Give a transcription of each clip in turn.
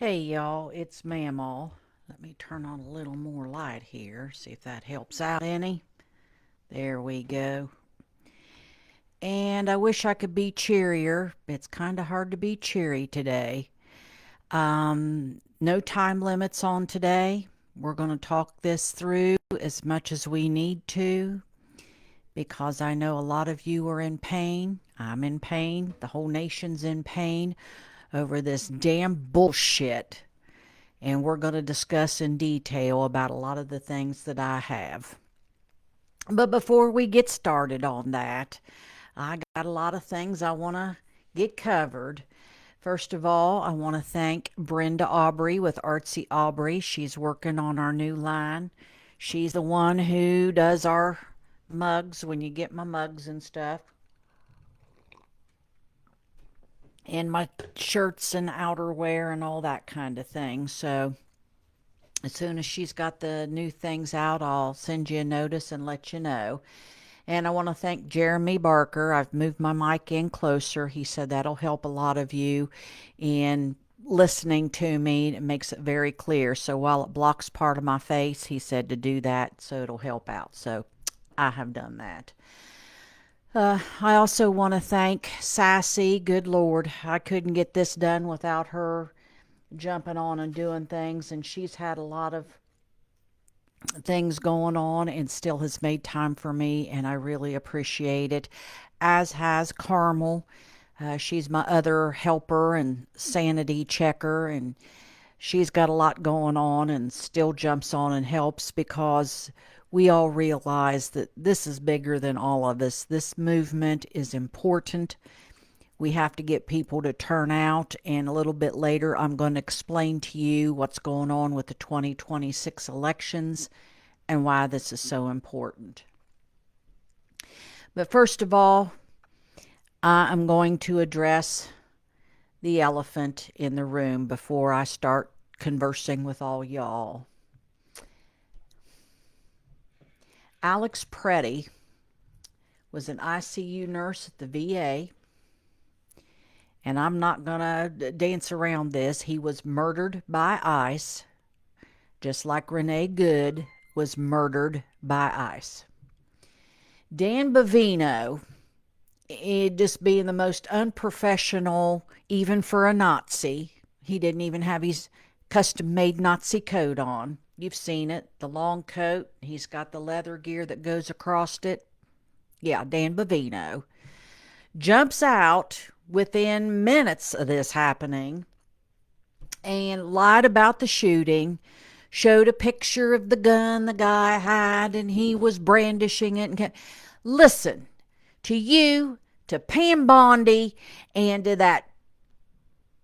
Hey y'all, it's Mamaw. Let me turn on a little more light here, see if that helps out any. There we go. And I wish I could be cheerier. It's kind of hard to be cheery today. No time limits on today. We're going to talk this through as much as we need to because I know a lot of you are in pain. I'm in pain. The whole nation's in pain over this damn bullshit, and we're going to discuss in detail about a lot of the things that I have. But before we get started on that, I got a lot of things I want to get covered. First of all, I want to thank Brenda Aubrey with Artsy Aubrey. She's working on our new line. She's the one who does our mugs when you get my mugs and stuff, and my shirts and outerwear and all that kind of thing. So as soon as she's got the new things out, I'll send you a notice and let you know. And I want to thank Jeremy Barker. I've moved my mic in closer. He said that'll help a lot of you in listening to me. It makes it very clear. So while it blocks part of my face, he said to do that so it'll help out. So I have done that. I also want to thank Sassy. Good Lord, I couldn't get this done without her jumping on and doing things, and she's had a lot of things going on and still has made time for me, and I really appreciate it, as has Carmel. She's my other helper and sanity checker, and she's got a lot going on and still jumps on and helps because we all realize that this is bigger than all of us. This movement is important. We have to get people to turn out, and a little bit later I'm going to explain to you what's going on with the 2026 elections and why this is so important. But first of all, I am going to address the elephant in the room before I start conversing with all y'all. Alex Preddy was an ICU nurse at the VA. And I'm not going to dance around this. He was murdered by ICE, just like Renee Good was murdered by ICE. Dan Bovino, just being the most unprofessional, even for a Nazi. He didn't even have his custom-made Nazi coat on. You've seen it, the long coat. He's got the leather gear that goes across it. Yeah, Dan Bovino jumps out within minutes of this happening and lied about the shooting, showed a picture of the gun the guy had, and he was brandishing it. And listen, to you, to Pam Bondi, and to that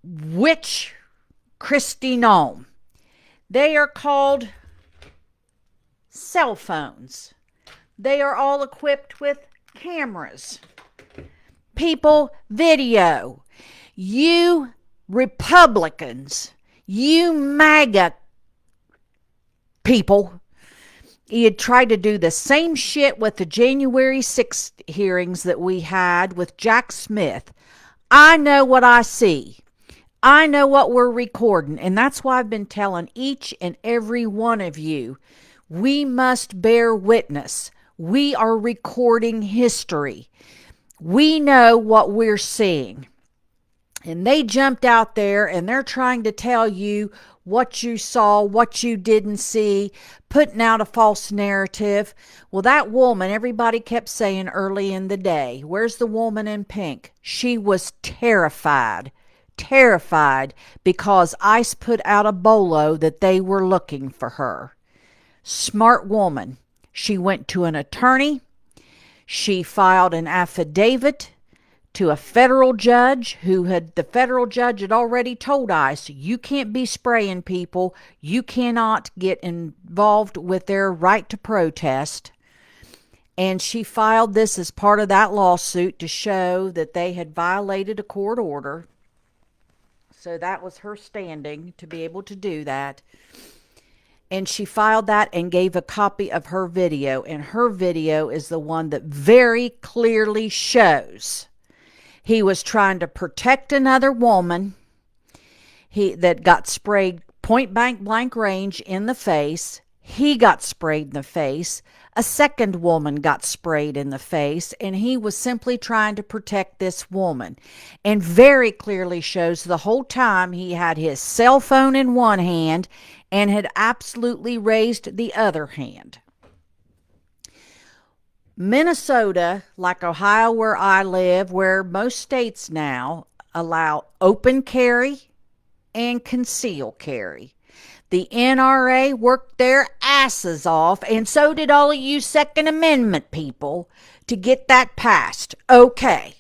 witch Christy Nome, they are called cell phones. They are all equipped with cameras. People, video. You Republicans, you MAGA people, you tried to do the same shit with the January 6th hearings that we had with Jack Smith. I know what I see. I know what we're recording, and that's why I've been telling each and every one of you, we must bear witness. We are recording history. We know what we're seeing. And they jumped out there and they're trying to tell you what you saw, what you didn't see, putting out a false narrative. Well, that woman, everybody kept saying early in the day, where's the woman in pink? She was terrified because ICE put out a bolo that they were looking for her. Smart woman. She went to an attorney. She filed an affidavit to a federal judge the federal judge had already told ICE, you can't be spraying people. You cannot get involved with their right to protest. And she filed this as part of that lawsuit to show that they had violated a court order. So that was her standing to be able to do that. And she filed that and gave a copy of her video. And her video is the one that very clearly shows he was trying to protect another woman. that got sprayed point blank range in the face. He got sprayed in the face. A second woman got sprayed in the face, and he was simply trying to protect this woman. And very clearly shows the whole time he had his cell phone in one hand and had absolutely raised the other hand. Minnesota, like Ohio where I live, where most states now allow open carry and conceal carry. The NRA worked their asses off, and so did all of you Second Amendment people, to get that passed. Okay.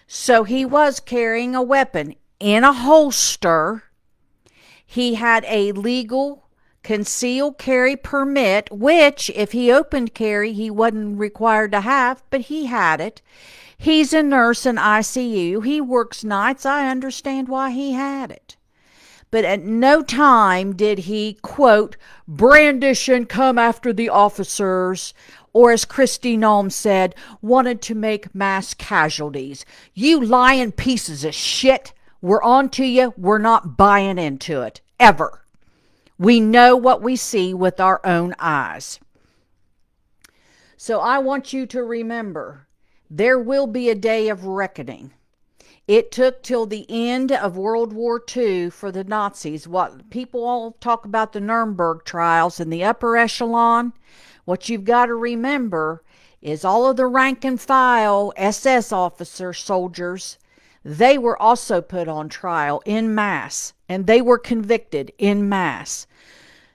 So he was carrying a weapon in a holster. He had a legal concealed carry permit, which, if he opened carry, he wasn't required to have, but he had it. He's a nurse in ICU. He works nights. I understand why he had it. But at no time did he, quote, brandish and come after the officers, or as Kristi Noem said, wanted to make mass casualties. You lying pieces of shit. We're on to you. We're not buying into it. Ever. We know what we see with our own eyes. So I want you to remember, there will be a day of reckoning. It took till the end of World War II for the Nazis. What people all talk about, the Nuremberg trials in the upper echelon. What you've got to remember is all of the rank and file SS officers, soldiers, they were also put on trial en masse, and they were convicted en masse.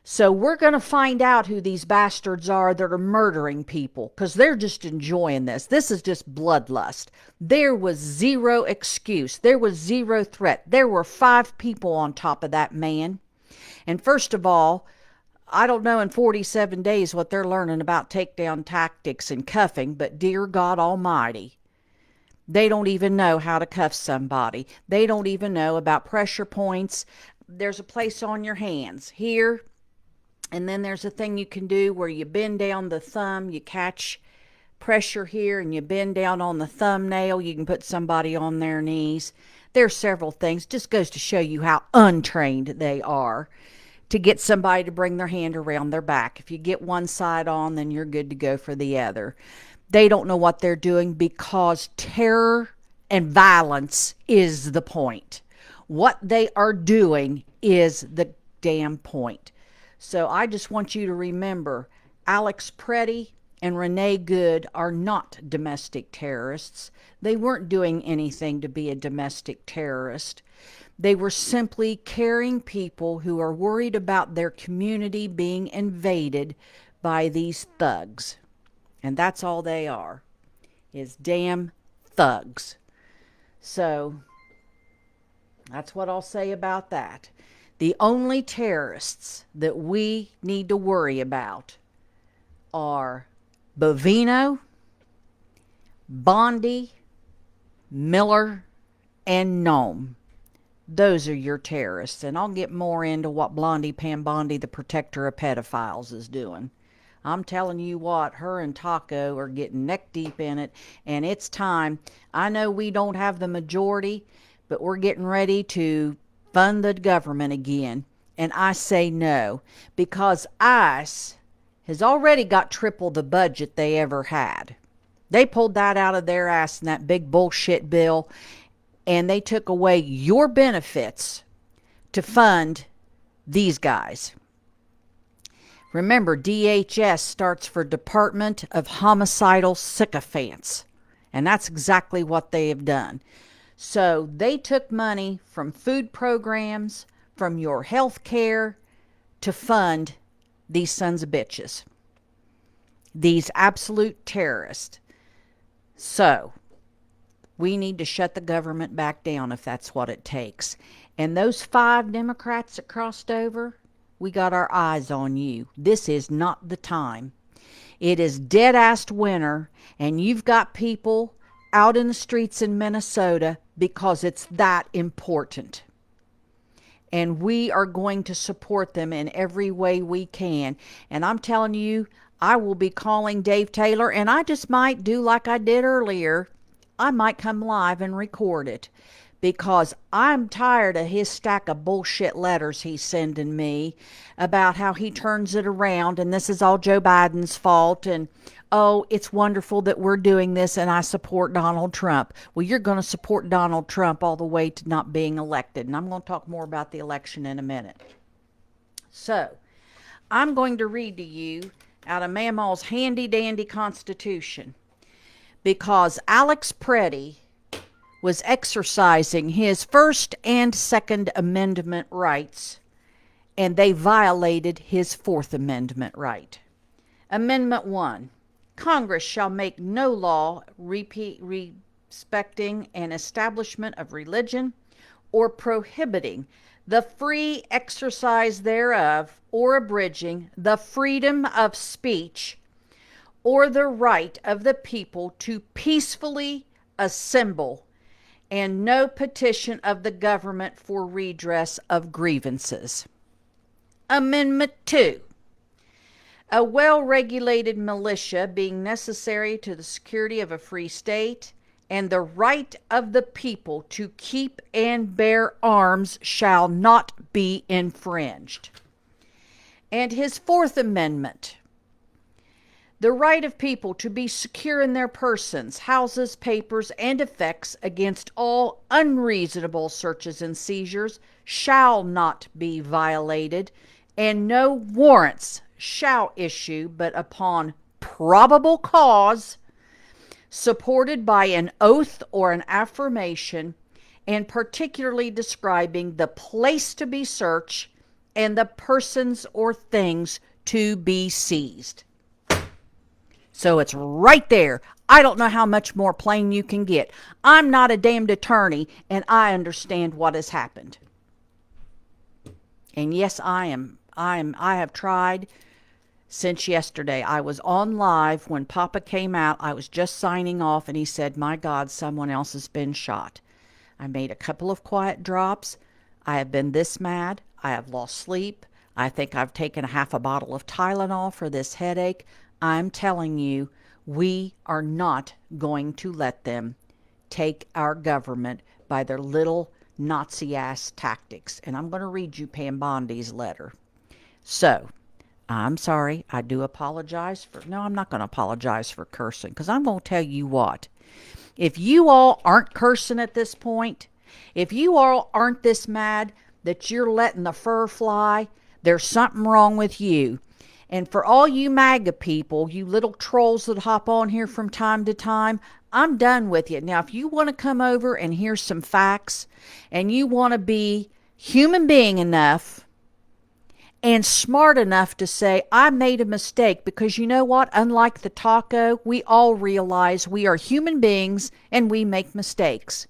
So we're going to find out who these bastards are that are murdering people, because they're just enjoying this. This is just bloodlust. There was zero excuse. There was zero threat. There were 5 people on top of that man. And first of all, I don't know in 47 days what they're learning about takedown tactics and cuffing, but dear God Almighty, they don't even know how to cuff somebody. They don't even know about pressure points. There's a place on your hands here. And then there's a thing you can do where you bend down the thumb, you catch pressure here, and you bend down on the thumbnail. You can put somebody on their knees. There's several things. Just goes to show you how untrained they are to get somebody to bring their hand around their back. If you get one side on, then you're good to go for the other. They don't know what they're doing because terror and violence is the point. What they are doing is the damn point. So I just want you to remember, Alex Preddy and Renee Good are not domestic terrorists. They weren't doing anything to be a domestic terrorist. They were simply carrying people who are worried about their community being invaded by these thugs. And that's all they are, is damn thugs. So that's what I'll say about that. The only terrorists that we need to worry about are Bovino, Bondi, Miller, and Noem. Those are your terrorists. And I'll get more into what Blondie Pam Bondi, the protector of pedophiles, is doing. I'm telling you what, her and Taco are getting neck deep in it, and it's time. I know we don't have the majority, but we're getting ready to fund the government again. And I say no, because ICE has already got triple the budget they ever had. They pulled that out of their ass in that big bullshit bill, and they took away your benefits to fund these guys. Remember, DHS starts for Department of Homicidal Sycophants, and that's exactly what they have done. So they took money from food programs, from your health care, to fund these sons of bitches. These absolute terrorists. So we need to shut the government back down if that's what it takes. And those 5 Democrats that crossed over, we got our eyes on you. This is not the time. It is dead-assed winter, and you've got people out in the streets in Minnesota because it's that important. And we are going to support them in every way we can. And I'm telling you, I will be calling Dave Taylor, and I just might do like I did earlier. I might come live and record it, because I'm tired of his stack of bullshit letters he's sending me about how he turns it around and this is all Joe Biden's fault and oh, it's wonderful that we're doing this and I support Donald Trump. Well, you're going to support Donald Trump all the way to not being elected. And I'm going to talk more about the election in a minute. So, I'm going to read to you out of Mamaw's handy dandy Constitution because Alex Preddy was exercising his First and Second Amendment rights, and they violated his Fourth Amendment right. Amendment 1. Congress shall make no law respecting an establishment of religion or prohibiting the free exercise thereof or abridging the freedom of speech or the right of the people to peacefully assemble, and no petition of the government for redress of grievances. Amendment 2. A well-regulated militia being necessary to the security of a free state, and the right of the people to keep and bear arms shall not be infringed. And his Fourth Amendment. The right of people to be secure in their persons, houses, papers, and effects against all unreasonable searches and seizures shall not be violated, and no warrants shall issue but upon probable cause, supported by an oath or an affirmation, and particularly describing the place to be searched and the persons or things to be seized. So it's right there. I don't know how much more plain you can get. I'm not a damned attorney, and I understand what has happened. And yes, I have tried since yesterday. I was on live when Papa came out. I was just signing off, and he said, "My God, someone else has been shot." I made a couple of quiet drops. I have been this mad. I have lost sleep. I think I've taken a half a bottle of Tylenol for this headache. I'm telling you, we are not going to let them take our government by their little Nazi-ass tactics. And I'm going to read you Pam Bondi's letter. So, I'm sorry. I do apologize for... No, I'm not going to apologize for cursing, because I'm going to tell you what. If you all aren't cursing at this point, if you all aren't this mad that you're letting the fur fly, there's something wrong with you. And for all you MAGA people, you little trolls that hop on here from time to time, I'm done with you. Now, if you want to come over and hear some facts, and you want to be human being enough and smart enough to say, I made a mistake, because you know what? Unlike the taco, we all realize we are human beings and we make mistakes.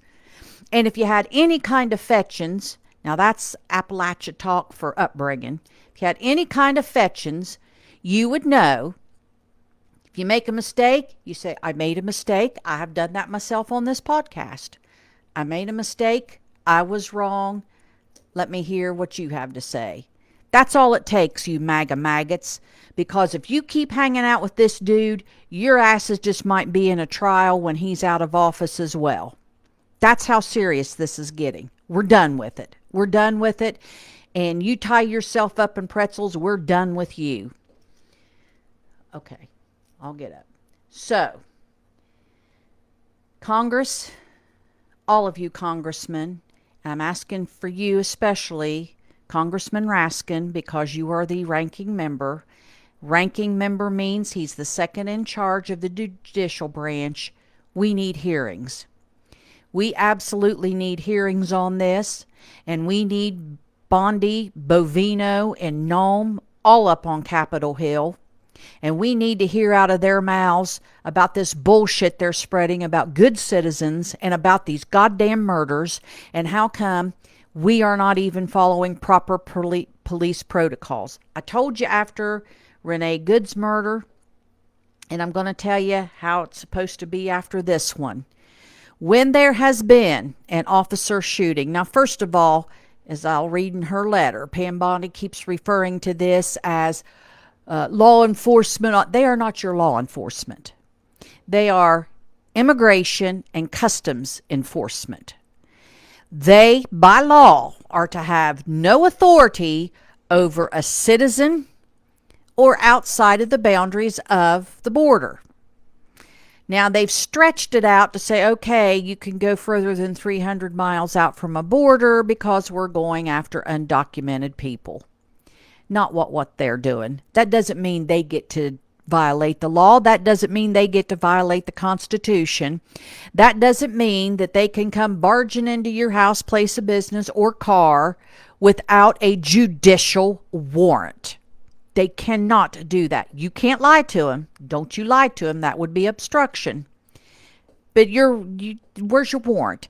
And if you had any kind of fetchings, now that's Appalachia talk for upbringing. If you had any kind of fetchings, you would know, if you make a mistake, you say, I made a mistake. I have done that myself on this podcast. I made a mistake. I was wrong. Let me hear what you have to say. That's all it takes, you MAGA maggots. Because if you keep hanging out with this dude, your asses just might be in a trial when he's out of office as well. That's how serious this is getting. We're done with it. We're done with it. And you tie yourself up in pretzels, we're done with you. Okay, I'll get up. So, Congress, all of you congressmen, I'm asking for you especially, Congressman Raskin, because you are the ranking member. Ranking member means he's the second in charge of the judicial branch. We need hearings. We absolutely need hearings on this, and we need Bondi, Bovino, and Nome all up on Capitol Hill. And we need to hear out of their mouths about this bullshit they're spreading about good citizens and about these goddamn murders, and how come we are not even following proper police protocols. I told you after Renee Good's murder, and I'm going to tell you how it's supposed to be after this one. When there has been an officer shooting, now first of all, as I'll read in her letter, Pam Bondi keeps referring to this as law enforcement. They are not your law enforcement. They are immigration and customs enforcement. They, by law, are to have no authority over a citizen or outside of the boundaries of the border. Now, they've stretched it out to say, okay, you can go further than 300 miles out from a border because we're going after undocumented people. Not what they're doing. That doesn't mean they get to violate the law. That doesn't mean they get to violate the Constitution. That doesn't mean that they can come barging into your house, place of business, or car without a judicial warrant. They cannot do that. You can't lie to them. Don't you lie to them. That would be obstruction. But where's your warrant?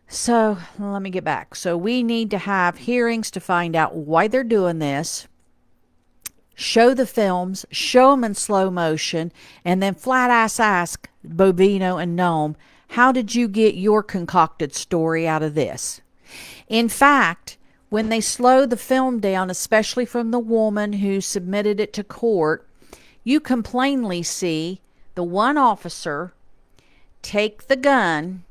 So let me get back. So we need to have hearings to find out why they're doing this, show the films, show them in slow motion, and then flat ask Bobino and Nome, how did you get your concocted story out of this? In fact, when they slow the film down, especially from the woman who submitted it to court, you can plainly see the one officer take the gun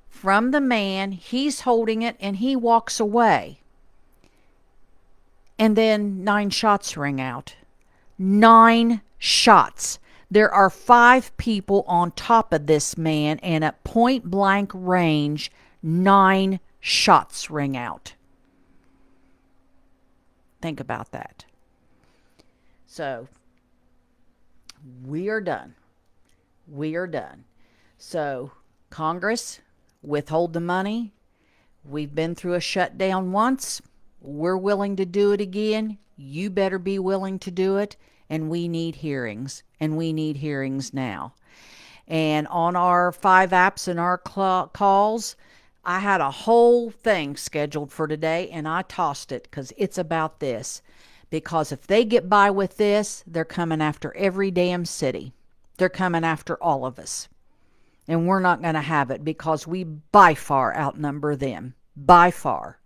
from the man, he's holding it, and he walks away. And then 9 shots ring out. 9 shots. There are 5 people on top of this man, and at point blank range, 9 shots ring out. Think about that. So, we are done. We are done. So, Congress, withhold the money. We've been through a shutdown once. We're willing to do it again. You better be willing to do it. And we need hearings. And we need hearings now. And on our 5 apps and our calls, I had a whole thing scheduled for today, and I tossed it because it's about this. Because if they get by with this, they're coming after every damn city. They're coming after all of us. And we're not going to have it because we by far outnumber them. By far.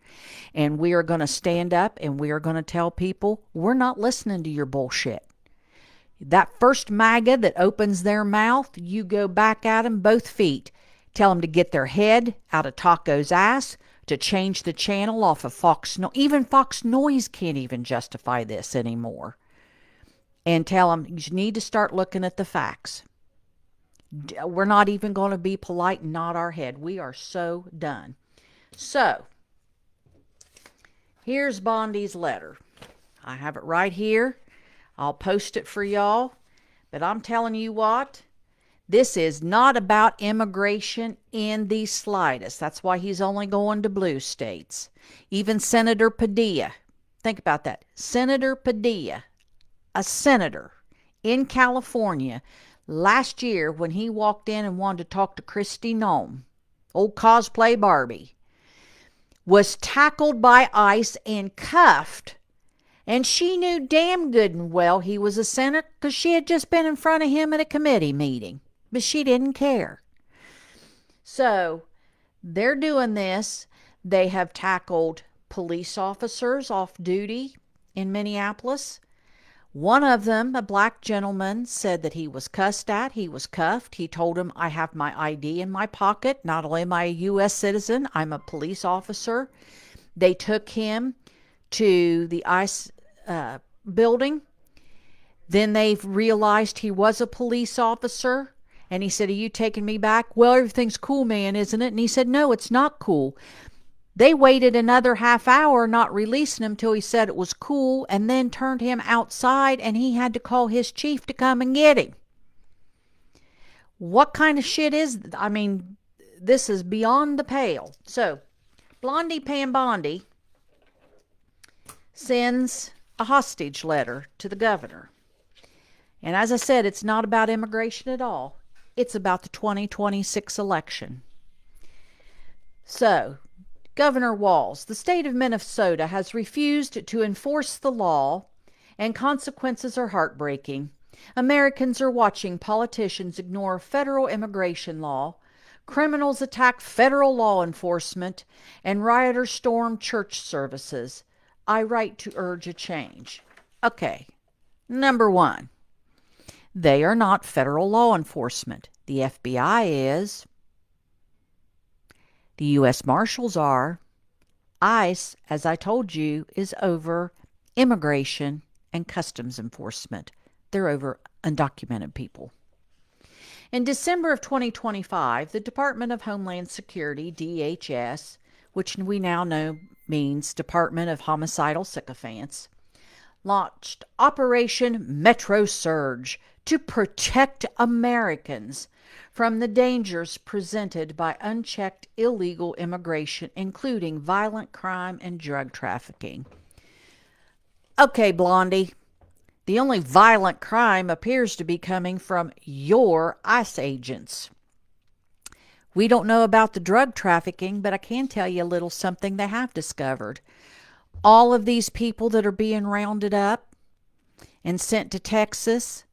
And we are going to stand up and we are going to tell people, we're not listening to your bullshit. That first MAGA that opens their mouth, you go back at them both feet. Tell them to get their head out of Taco's ass, to change the channel off of Fox. Even Fox Noise can't even justify this anymore. And tell them you need to start looking at the facts. We're not even going to be polite and nod our head. We are so done. So, here's Bondi's letter. I have it right here. I'll post it for y'all. But I'm telling you what, this is not about immigration in the slightest. That's why he's only going to blue states. Even Senator Padilla. Think about that. Senator Padilla, a senator in California, last year, when he walked in and wanted to talk to Kristi Noem, old cosplay Barbie, was tackled by ICE and cuffed. And she knew damn good and well he was a senator because she had just been in front of him at a committee meeting. But she didn't care. So, they're doing this. They have tackled police officers off duty in Minneapolis. One of them, a black gentleman, said that he was cussed at. He was cuffed. He told him, I have my ID in my pocket. Not only am I a U.S. citizen, I'm a police officer. They took him to the ICE building. Then they realized he was a police officer. And he said, are you taking me back? Well, everything's cool, man, isn't it? And he said, no, it's not cool. They waited another half hour, not releasing him till he said it was cool, and then turned him outside, and he had to call his chief to come and get him. What kind of shit is, I mean, this is beyond the pale. So, Blondie Pan Bondi sends a hostage letter to the governor. And as I said, it's not about immigration at all. It's about the 2026 election. So, Governor Walz, the state of Minnesota has refused to enforce the law, and consequences are heartbreaking. Americans are watching politicians ignore federal immigration law, criminals attack federal law enforcement, and rioters storm church services. I write to urge a change. Okay, number 1, they are not federal law enforcement. The FBI is. The U.S. Marshals are. ICE, as I told you, is over immigration and customs enforcement. They're over undocumented people. In December of 2025, the Department of Homeland Security, DHS, which we now know means Department of Homicidal Sycophants, launched Operation Metro Surge to protect Americans from the dangers presented by unchecked illegal immigration, including violent crime and drug trafficking. Okay, Blondie, the only violent crime appears to be coming from your ICE agents. We don't know about the drug trafficking, but I can tell you a little something they have discovered. All of these people that are being rounded up and sent to Texas,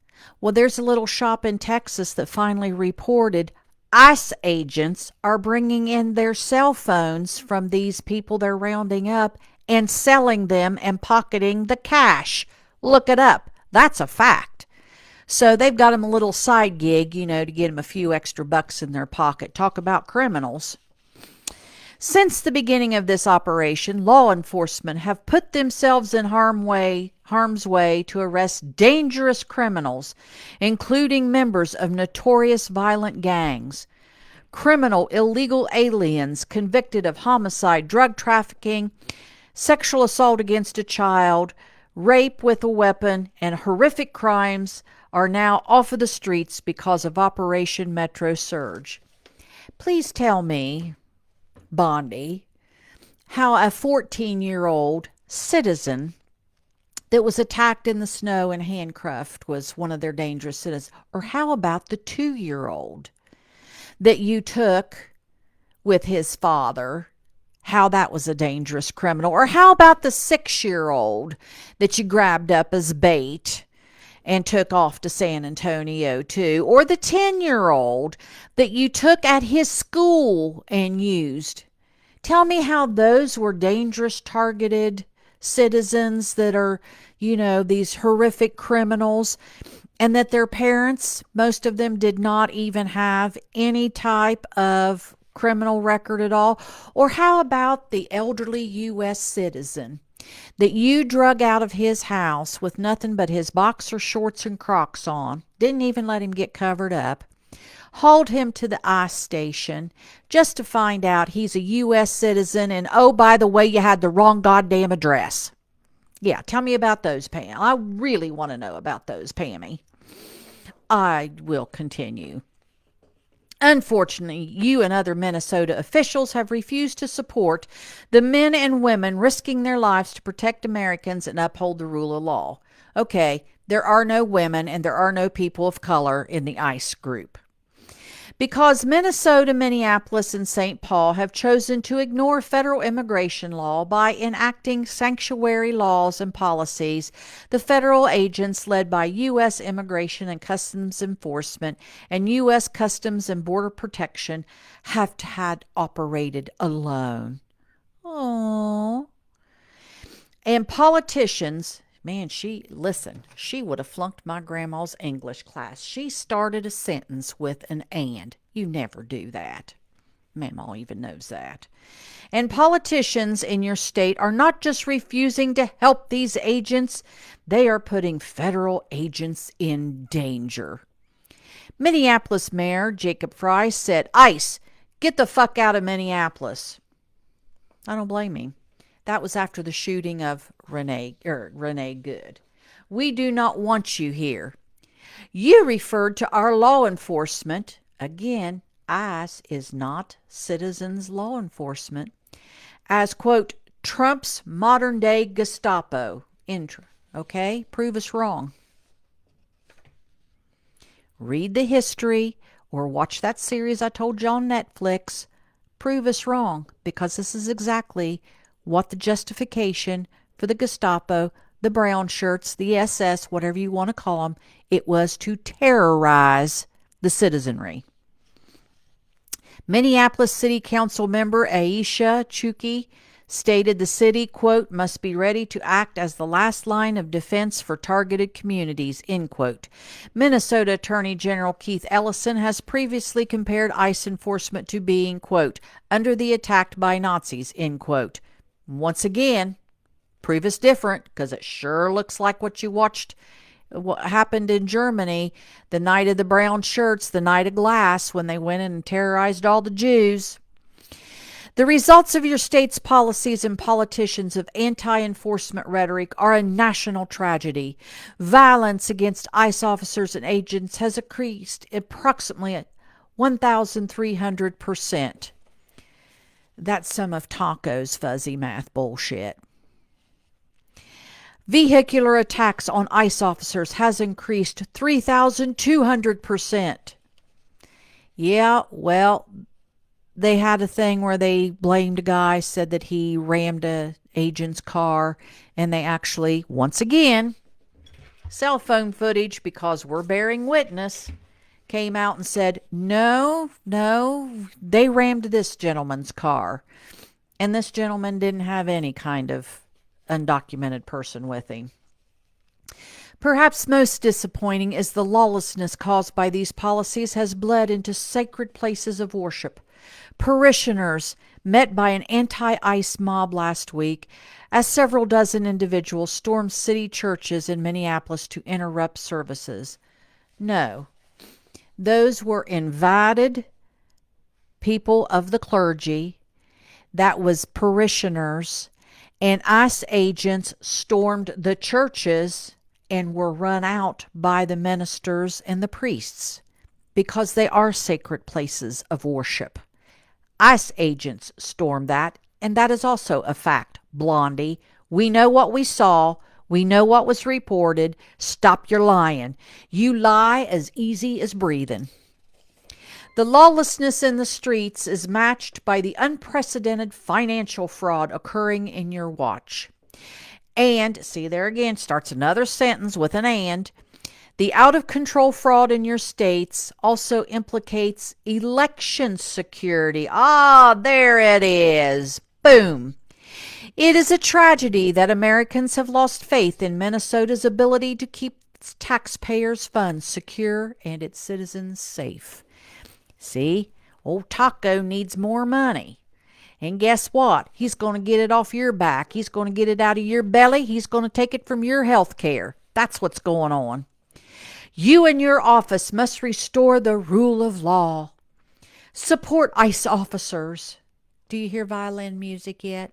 well, there's a little shop in Texas that finally reported ICE agents are bringing in their cell phones from these people they're rounding up and selling them and pocketing the cash. Look it up. That's a fact. So they've got them a little side gig, to get them a few extra bucks in their pocket. Talk about criminals. Since the beginning of this operation, law enforcement have put themselves in harm's way to arrest dangerous criminals, including members of notorious violent gangs, criminal illegal aliens convicted of homicide, drug trafficking, sexual assault against a child, rape with a weapon, and horrific crimes are now off of the streets because of Operation Metro Surge. Please tell me, Bondi, how a 14-year-old citizen that was attacked in the snow and handcuffed was one of their dangerous citizens. Or how about the 2-year-old that you took with his father, how that was a dangerous criminal? Or how about the 6-year-old that you grabbed up as bait and took off to San Antonio too? Or the 10-year-old that you took at his school and used? Tell me how those were dangerous, targeted citizens that are, these horrific criminals, and that their parents, most of them, did not even have any type of criminal record at all. Or how about the elderly U.S. citizen that you drug out of his house with nothing but his boxer shorts and Crocs on, didn't even let him get covered up, hauled him to the ICE station just to find out he's a U.S. citizen, and oh, by the way, you had the wrong goddamn address. Yeah, tell me about those, Pam. I really want to know about those, Pammy. I will continue. Unfortunately, you and other Minnesota officials have refused to support the men and women risking their lives to protect Americans and uphold the rule of law. Okay, there are no women and there are no people of color in the ICE group. Because Minnesota, Minneapolis, and St. Paul have chosen to ignore federal immigration law by enacting sanctuary laws and policies, the federal agents led by U.S. Immigration and Customs Enforcement and U.S. Customs and Border Protection have had operated alone. Oh. And politicians, man, she would have flunked my grandma's English class. She started a sentence with an and. You never do that. Mamaw even knows that. And politicians in your state are not just refusing to help these agents, they are putting federal agents in danger. Minneapolis Mayor Jacob Fry said, ICE, get the fuck out of Minneapolis. I don't blame him. That was after the shooting of Renee Good. We do not want you here. You referred to our law enforcement. Again, ICE is not citizens' law enforcement. As, quote, Trump's modern-day Gestapo. Okay? Prove us wrong. Read the history or watch that series I told you on Netflix. Prove us wrong, because this is exactly what the justification for the Gestapo, the brown shirts, the SS, whatever you want to call them, it was to terrorize the citizenry. Minneapolis City Council member Aisha Chuki stated the city, quote, must be ready to act as the last line of defense for targeted communities, end quote. Minnesota Attorney General Keith Ellison has previously compared ICE enforcement to being, quote, under the attack by Nazis, end quote. Once again, prove us different, because it sure looks like what you watched, what happened in Germany the night of the brown shirts, the night of glass, when they went in and terrorized all the Jews. The results of your state's policies and politicians of anti-enforcement rhetoric are a national tragedy. Violence against ICE officers and agents has increased approximately 1,300%. That's some of Taco's fuzzy math bullshit. Vehicular attacks on ICE officers has increased 3,200%. Yeah, well, they had a thing where they blamed a guy, said that he rammed a agent's car, and they actually, once again, cell phone footage, because we're bearing witness, came out and said, no, they rammed this gentleman's car. And this gentleman didn't have any kind of undocumented person with him. Perhaps most disappointing is the lawlessness caused by these policies has bled into sacred places of worship. Parishioners met by an anti-ICE mob last week as several dozen individuals stormed city churches in Minneapolis to interrupt services. No, those were invited people of the clergy. That was parishioners, and ICE agents stormed the churches and were run out by the ministers and the priests because they are sacred places of worship. ICE agents stormed that, and that is also a fact, Blondie. We know what we saw. We know what was reported. Stop your lying. You lie as easy as breathing. The lawlessness in the streets is matched by the unprecedented financial fraud occurring in your watch. And, see there again, starts another sentence with an and. The out-of-control fraud in your states also implicates election security. Ah, there it is. Boom. It is a tragedy that Americans have lost faith in Minnesota's ability to keep its taxpayers' funds secure and its citizens safe. See, old Taco needs more money. And guess what? He's going to get it off your back. He's going to get it out of your belly. He's going to take it from your health care. That's what's going on. You and your office must restore the rule of law. Support ICE officers. Do you hear violin music yet?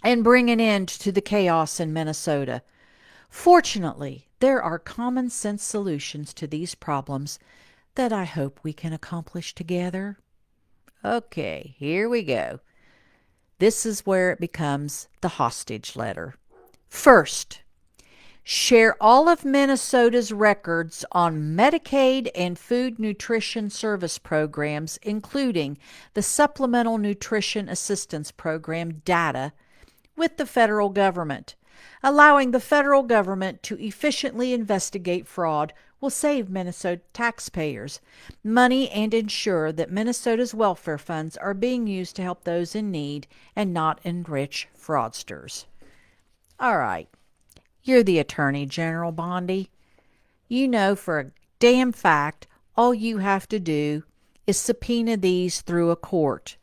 And bring an end to the chaos in Minnesota. Fortunately, there are common sense solutions to these problems that I hope we can accomplish together. Okay, here we go. This is where it becomes the hostage letter. First, share all of Minnesota's records on Medicaid and food nutrition service programs, including the Supplemental Nutrition Assistance Program data, with the federal government. Allowing the federal government to efficiently investigate fraud will save Minnesota taxpayers money and ensure that Minnesota's welfare funds are being used to help those in need and not enrich fraudsters. All right. You're the Attorney General, Bondi. You know for a damn fact all you have to do is subpoena these through a court.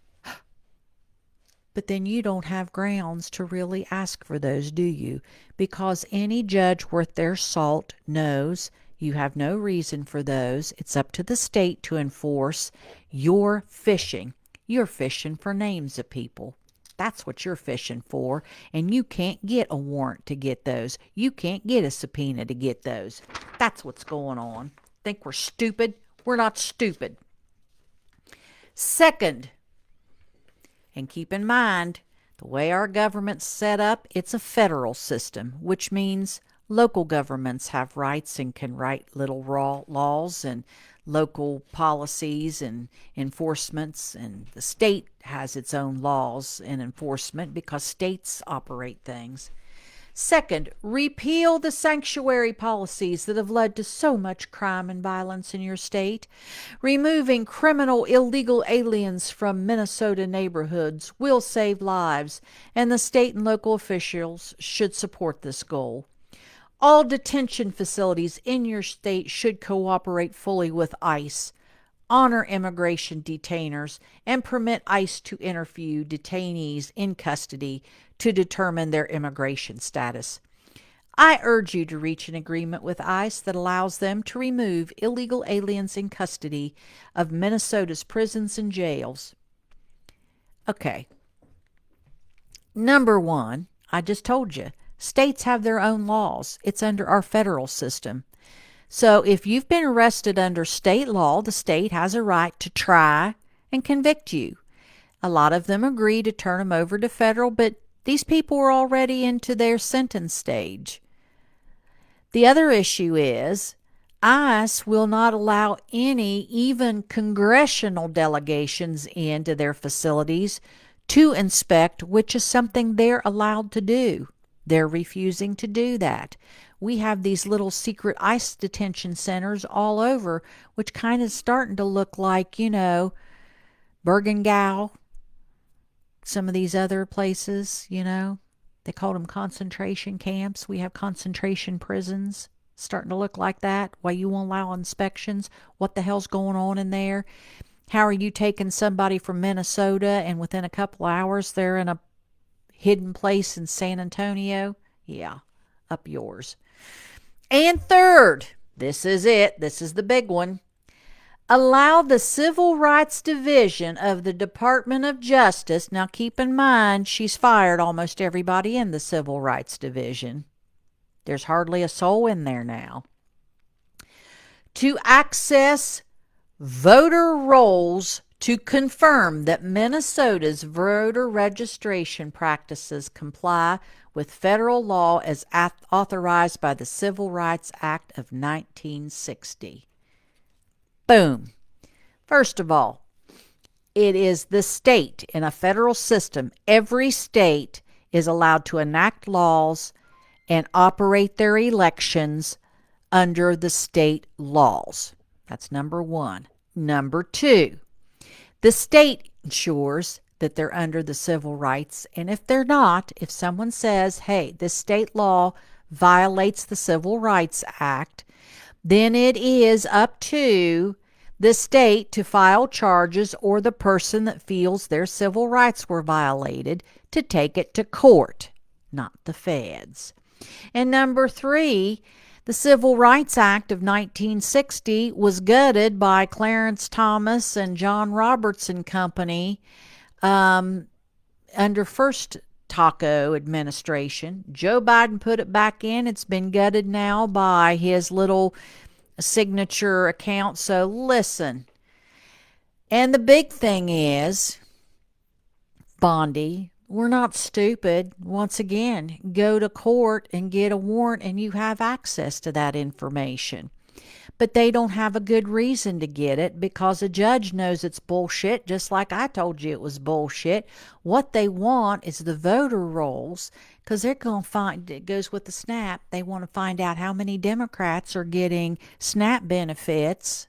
But then you don't have grounds to really ask for those, do you? Because any judge worth their salt knows you have no reason for those. It's up to the state to enforce. You're fishing. You're fishing for names of people. That's what you're fishing for. And you can't get a warrant to get those. You can't get a subpoena to get those. That's what's going on. Think we're stupid? We're not stupid. Second, and keep in mind, the way our government's set up, it's a federal system, which means local governments have rights and can write little raw laws and local policies and enforcements, and the state has its own laws and enforcement because states operate things. Second, repeal the sanctuary policies that have led to so much crime and violence in your state. Removing criminal illegal aliens from Minnesota neighborhoods will save lives, and the state and local officials should support this goal. All detention facilities in your state should cooperate fully with ICE, honor immigration detainers, and permit ICE to interview detainees in custody to determine their immigration status. I urge you to reach an agreement with ICE that allows them to remove illegal aliens in custody of Minnesota's prisons and jails. Okay. Number one, I just told you, states have their own laws. It's under our federal system. So if you've been arrested under state law, the state has a right to try and convict you. A lot of them agree to turn them over to federal, but these people are already into their sentence stage. The other issue is ICE will not allow any, even congressional delegations into their facilities to inspect, which is something they're allowed to do. They're refusing to do that. We have these little secret ICE detention centers all over, which kind of starting to look like, Bergen-Gau, some of these other places, they called them concentration camps. We have concentration prisons starting to look like that. Why you won't allow inspections? What the hell's going on in there? How are you taking somebody from Minnesota and within a couple hours they're in a hidden place in San Antonio? Yeah, up yours. And third, this is it. This is the big one. Allow the Civil Rights Division of the Department of Justice, now keep in mind she's fired almost everybody in the Civil Rights Division. There's hardly a soul in there now. To access voter rolls to confirm that Minnesota's voter registration practices comply with federal law as authorized by the Civil Rights Act of 1960. Boom. First of all, it is the state in a federal system. Every state is allowed to enact laws and operate their elections under the state laws. That's number one. Number two, the state ensures that they're under the civil rights. And if they're not, if someone says, hey, this state law violates the Civil Rights Act, then it is up to the state to file charges, or the person that feels their civil rights were violated to take it to court, not the feds. And number three, the Civil Rights Act of 1960 was gutted by Clarence Thomas and John Roberts and Company under first Taco administration. Joe Biden put it back in. It's been gutted now by his little signature account. So listen. And the big thing is, Bondi, we're not stupid. Once again, go to court and get a warrant and you have access to that information. But they don't have a good reason to get it because a judge knows it's bullshit, just like I told you it was bullshit. What they want is the voter rolls, because they're going to find, it goes with the SNAP, they want to find out how many Democrats are getting SNAP benefits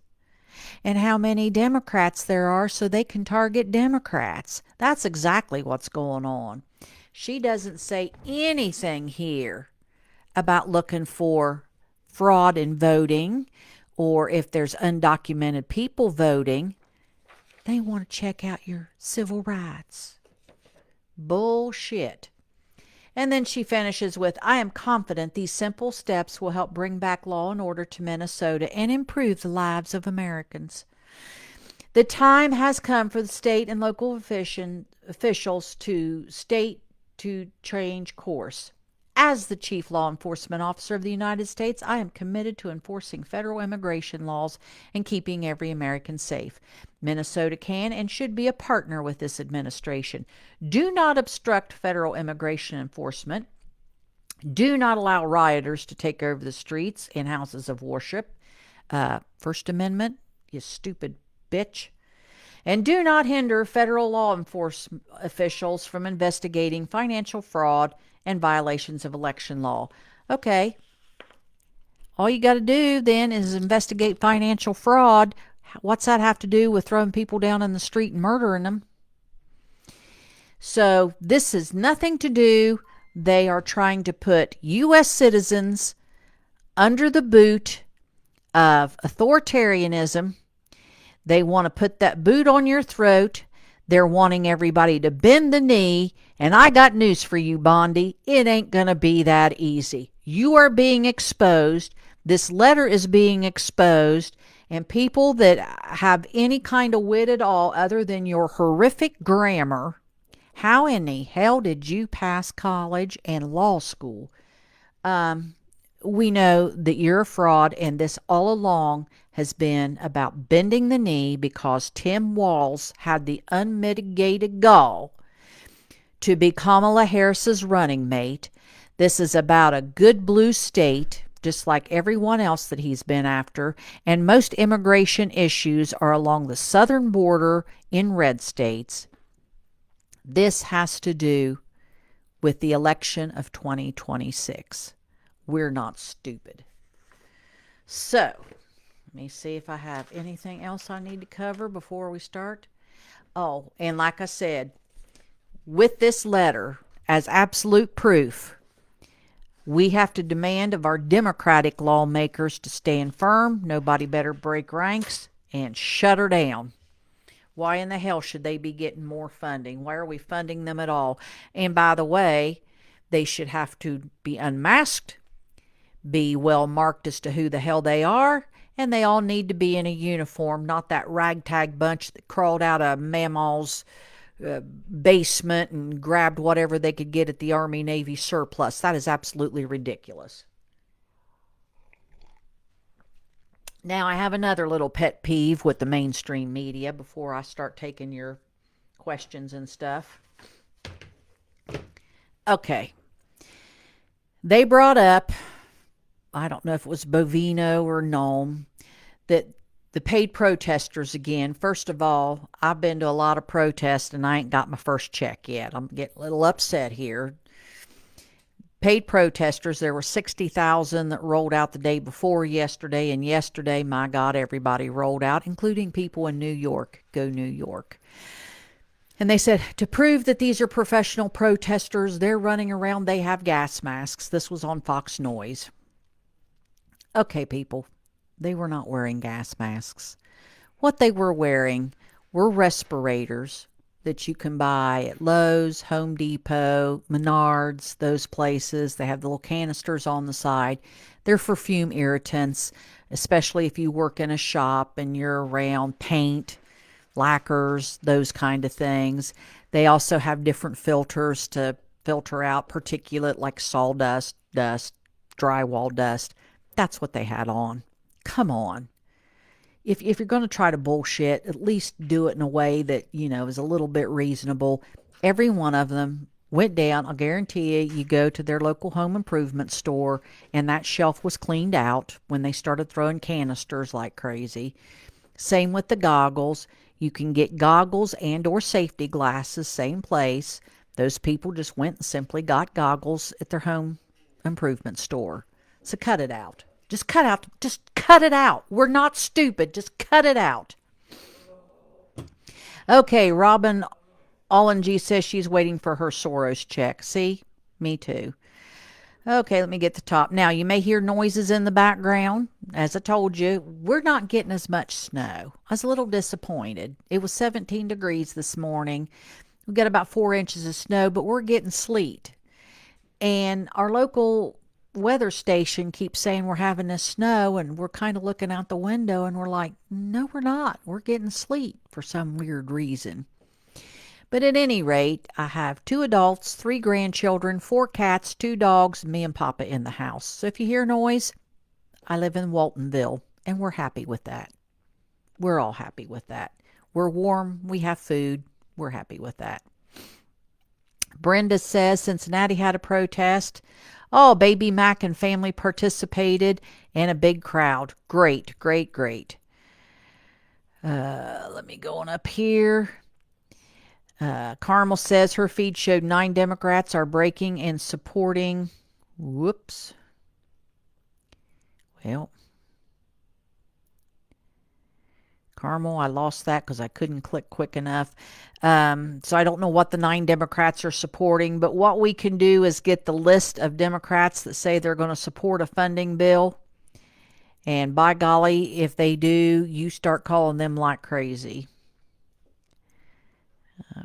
and how many Democrats there are so they can target Democrats. That's exactly what's going on. She doesn't say anything here about looking for fraud in voting, or if there's undocumented people voting. They want to check out your civil rights. Bullshit. And then she finishes with, I am confident these simple steps will help bring back law and order to Minnesota and improve the lives of Americans. The time has come for the state and local officials to change course. As the Chief Law Enforcement Officer of the United States, I am committed to enforcing federal immigration laws and keeping every American safe. Minnesota can and should be a partner with this administration. Do not obstruct federal immigration enforcement. Do not allow rioters to take over the streets and houses of worship. First Amendment, you stupid bitch. And do not hinder federal law enforcement officials from investigating financial fraud and violations of election law. Okay, all you got to do then is investigate financial fraud. What's that have to do with throwing people down in the street and murdering them? So this has nothing to do. They are trying to put U.S. citizens under the boot of authoritarianism. They want to put that boot on your throat. They're wanting everybody to bend the knee. And I got news for you, Bondi. It ain't going to be that easy. You are being exposed. This letter is being exposed. And people that have any kind of wit at all other than your horrific grammar, how in the hell did you pass college and law school? We know that you're a fraud, and this all along has been about bending the knee because Tim Walz had the unmitigated gall to be Kamala Harris's running mate. This is about a good blue state, just like everyone else that he's been after, and most immigration issues are along the southern border in red states. This has to do with the election of 2026. We're not stupid. So, let me see if I have anything else I need to cover before we start. Oh, and like I said, with this letter as absolute proof, we have to demand of our Democratic lawmakers to stand firm. Nobody better break ranks and shut her down. Why in the hell should they be getting more funding? Why are we funding them at all? And by the way, they should have to be unmasked, be well marked as to who the hell they are, and they all need to be in a uniform, not that ragtag bunch that crawled out of Mamaw's basement and grabbed whatever they could get at the Army Navy surplus. That is absolutely ridiculous. Now, I have another little pet peeve with the mainstream media before I start taking your questions and stuff. Okay. They brought up, I don't know if it was Bovino or Nome, that the paid protesters again. First of all, I've been to a lot of protests and I ain't got my first check yet. I'm getting a little upset here. Paid protesters, there were 60,000 that rolled out the day before yesterday, and yesterday, my God, everybody rolled out, including people in New York. Go New York. And they said, to prove that these are professional protesters, they're running around, they have gas masks. This was on Fox Noise. Okay, people, they were not wearing gas masks. What they were wearing were respirators that you can buy at Lowe's, Home Depot, Menards, those places. They have the little canisters on the side. They're for fume irritants, especially if you work in a shop and you're around paint, lacquers, those kind of things. They also have different filters to filter out particulate like sawdust, dust, drywall dust. That's what they had on. Come on. If you're going to try to bullshit, at least do it in a way that, is a little bit reasonable. Every one of them went down. I'll guarantee you go to their local home improvement store and that shelf was cleaned out when they started throwing canisters like crazy. Same with the goggles. You can get goggles and or safety glasses, same place. Those people just went and simply got goggles at their home improvement store. So cut it out. Just cut it out. We're not stupid. Just cut it out. Okay, Robin Ollengy says she's waiting for her Soros check. See? Me too. Okay, let me get the top. Now, you may hear noises in the background. As I told you, we're not getting as much snow. I was a little disappointed. It was 17 degrees this morning. We got about 4 inches of snow, but we're getting sleet. And our local weather station keeps saying we're having this snow, and we're kind of looking out the window and we're like, no, we're not. We're getting sleet for some weird reason. But at any rate, I have 2 adults, 3 grandchildren, 4 cats, 2 dogs, me and Papa in the house. So if you hear noise, I live in Waltonville, and we're happy with that. We're all happy with that. We're warm. We have food. We're happy with that. Brenda says Cincinnati had a protest. Oh, Baby Mac and family participated, and a big crowd. Great, great, great. Let me go on up here. Carmel says her feed showed 9 Democrats are breaking and supporting. Whoops. Well, Carmel, I lost that because I couldn't click quick enough. So I don't know what the 9 Democrats are supporting, but what we can do is get the list of Democrats that say they're going to support a funding bill. And by golly, if they do, you start calling them like crazy.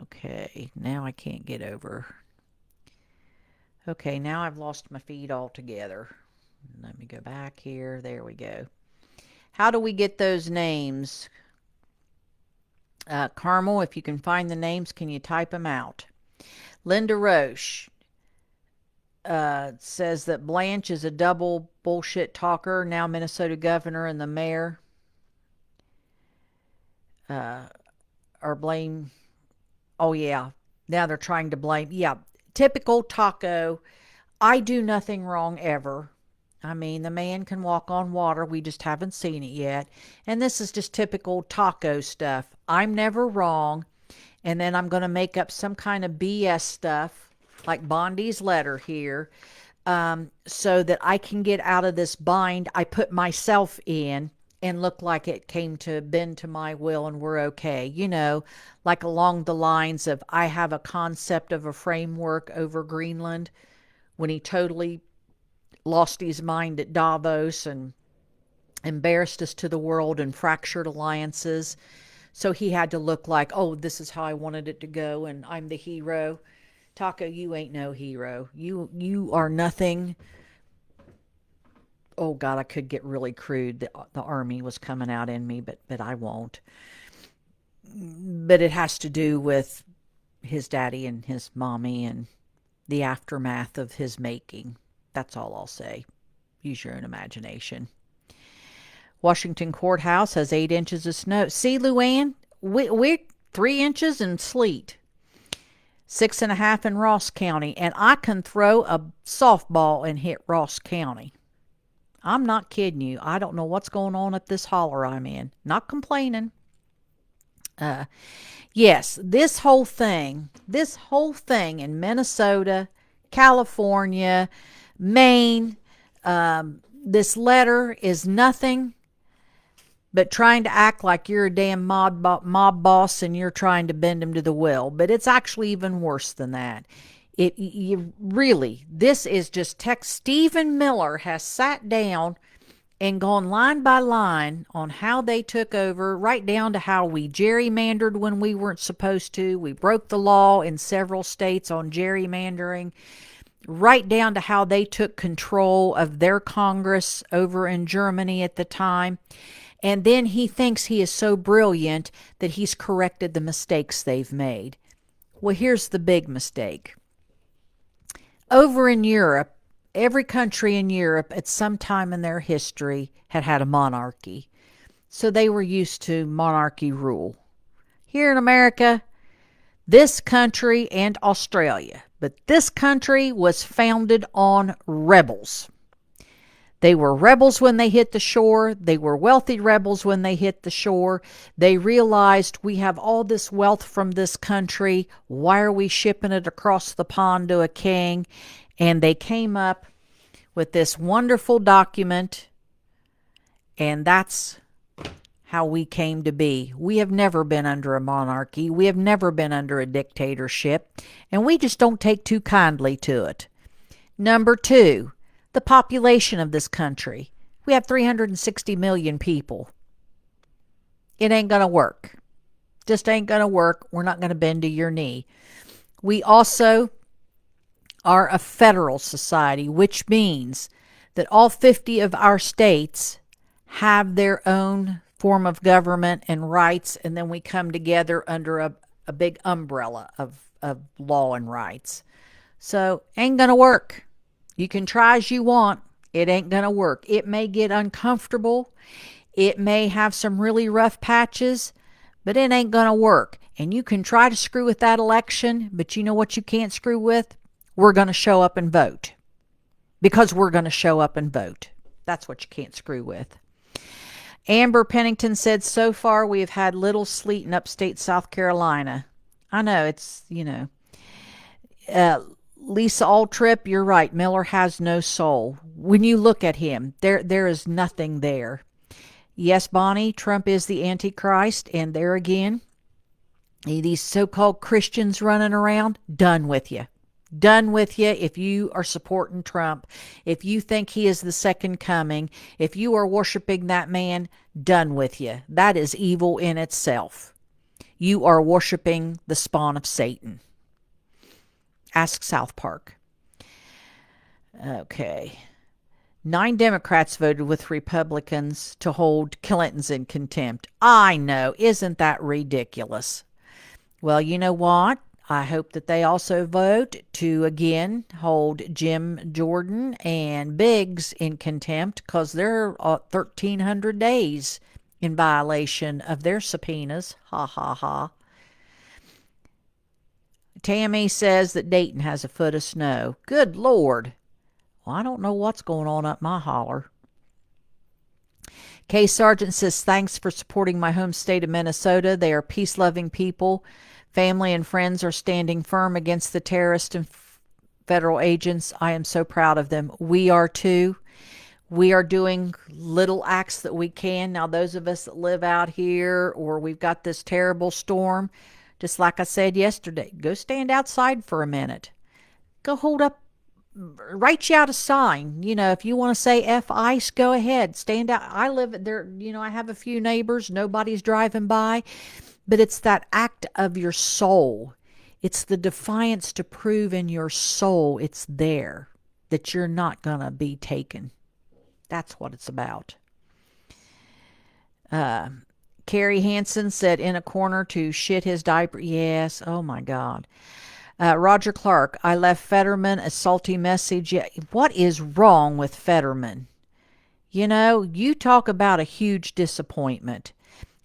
Okay, now I can't get over. Okay, now I've lost my feed altogether. Let me go back here. There we go. How do we get those names? Carmel, if you can find the names, can you type them out? Linda Roche says that Blanche is a double bullshit talker, now Minnesota governor, and the mayor are blame. Oh, yeah. Now they're trying to blame. Yeah. Typical taco. I do nothing wrong ever. I mean, the man can walk on water. We just haven't seen it yet. And this is just typical taco stuff. I'm never wrong. And then I'm going to make up some kind of BS stuff, like Bondi's letter here, so that I can get out of this bind I put myself in and look like it came to bend to my will and we're okay. You know, like along the lines of I have a concept of a framework over Greenland when he totally lost his mind at Davos and embarrassed us to the world and fractured alliances. So he had to look like, oh, this is how I wanted it to go, and I'm the hero. Taco, you ain't no hero. You are nothing. Oh God, I could get really crude. The army was coming out in me, but I won't. But it has to do with his daddy and his mommy and the aftermath of his making. That's all I'll say. Use your own imagination. Washington Courthouse has 8 inches of snow. See, Luann, we're 3 inches and sleet. 6.5 in Ross County. And I can throw a softball and hit Ross County. I'm not kidding you. I don't know what's going on at this holler I'm in. Not complaining. Yes, this whole thing in Minnesota, California, Maine, this letter is nothing but trying to act like you're a damn mob boss and you're trying to bend him to the will. But it's actually even worse than that. This is just text. Stephen Miller has sat down and gone line by line on how they took over, right down to how we gerrymandered when we weren't supposed to. We broke the law in several states on gerrymandering, right down to how they took control of their Congress over in Germany at the time. And then he thinks he is so brilliant that he's corrected the mistakes they've made. Well, here's the big mistake. Over in Europe, every country in Europe at some time in their history had a monarchy. So they were used to monarchy rule. Here in America, this country and Australia, but this country was founded on rebels. They were rebels when they hit the shore. They were wealthy rebels when they hit the shore. They realized we have all this wealth from this country. Why are we shipping it across the pond to a king? And they came up with this wonderful document, and that's how we came to be. We have never been under a monarchy. We have never been under a dictatorship, and we just don't take too kindly to it. Number 2, the population of this country. We have 360 million people. It ain't going to work. Just ain't going to work. We're not going to bend to your knee. We also are a federal society, which means that all 50 of our states have their own form of government and rights, and then we come together under a big umbrella of law and rights. So, ain't going to work. You can try as you want. It ain't going to work. It may get uncomfortable. It may have some really rough patches, but it ain't going to work. And you can try to screw with that election, but you know what you can't screw with? We're going to show up and vote. Because we're going to show up and vote. That's what you can't screw with. Amber Pennington said, so far we have had little sleet in upstate South Carolina. I know it's, uh, Lisa Altrip, you're right. Miller has no soul. When you look at him, there is nothing there. Yes, Bonnie, Trump is the Antichrist, and there again, these so-called Christians running around, done with you. Done with you if you are supporting Trump. If you think he is the second coming, if you are worshiping that man, done with you. That is evil in itself. You are worshiping the spawn of Satan. Ask South Park. Okay. 9 Democrats voted with Republicans to hold Clintons in contempt. I know. Isn't that ridiculous? Well, you know what? I hope that they also vote to again hold Jim Jordan and Biggs in contempt because they're 1,300 days in violation of their subpoenas. Ha ha ha. Tammy says that Dayton has a foot of snow. Good Lord. Well, I don't know what's going on up my holler. Kay Sargent says, thanks for supporting my home state of Minnesota. They are peace-loving people. Family and friends are standing firm against the terrorists and federal agents. I am so proud of them. We are too. We are doing little acts that we can. Now, those of us that live out here or we've got this terrible storm, just like I said yesterday, go stand outside for a minute. Go hold up, write you out a sign. If you want to say F ice, go ahead. Stand out. I live there, I have a few neighbors. Nobody's driving by. But it's that act of your soul. It's the defiance to prove in your soul it's there, that you're not going to be taken. That's what it's about. Carrie Hansen said in a corner to shit his diaper. Yes. Oh, my God. Roger Clark, I left Fetterman a salty message. What is wrong with Fetterman? You talk about a huge disappointment.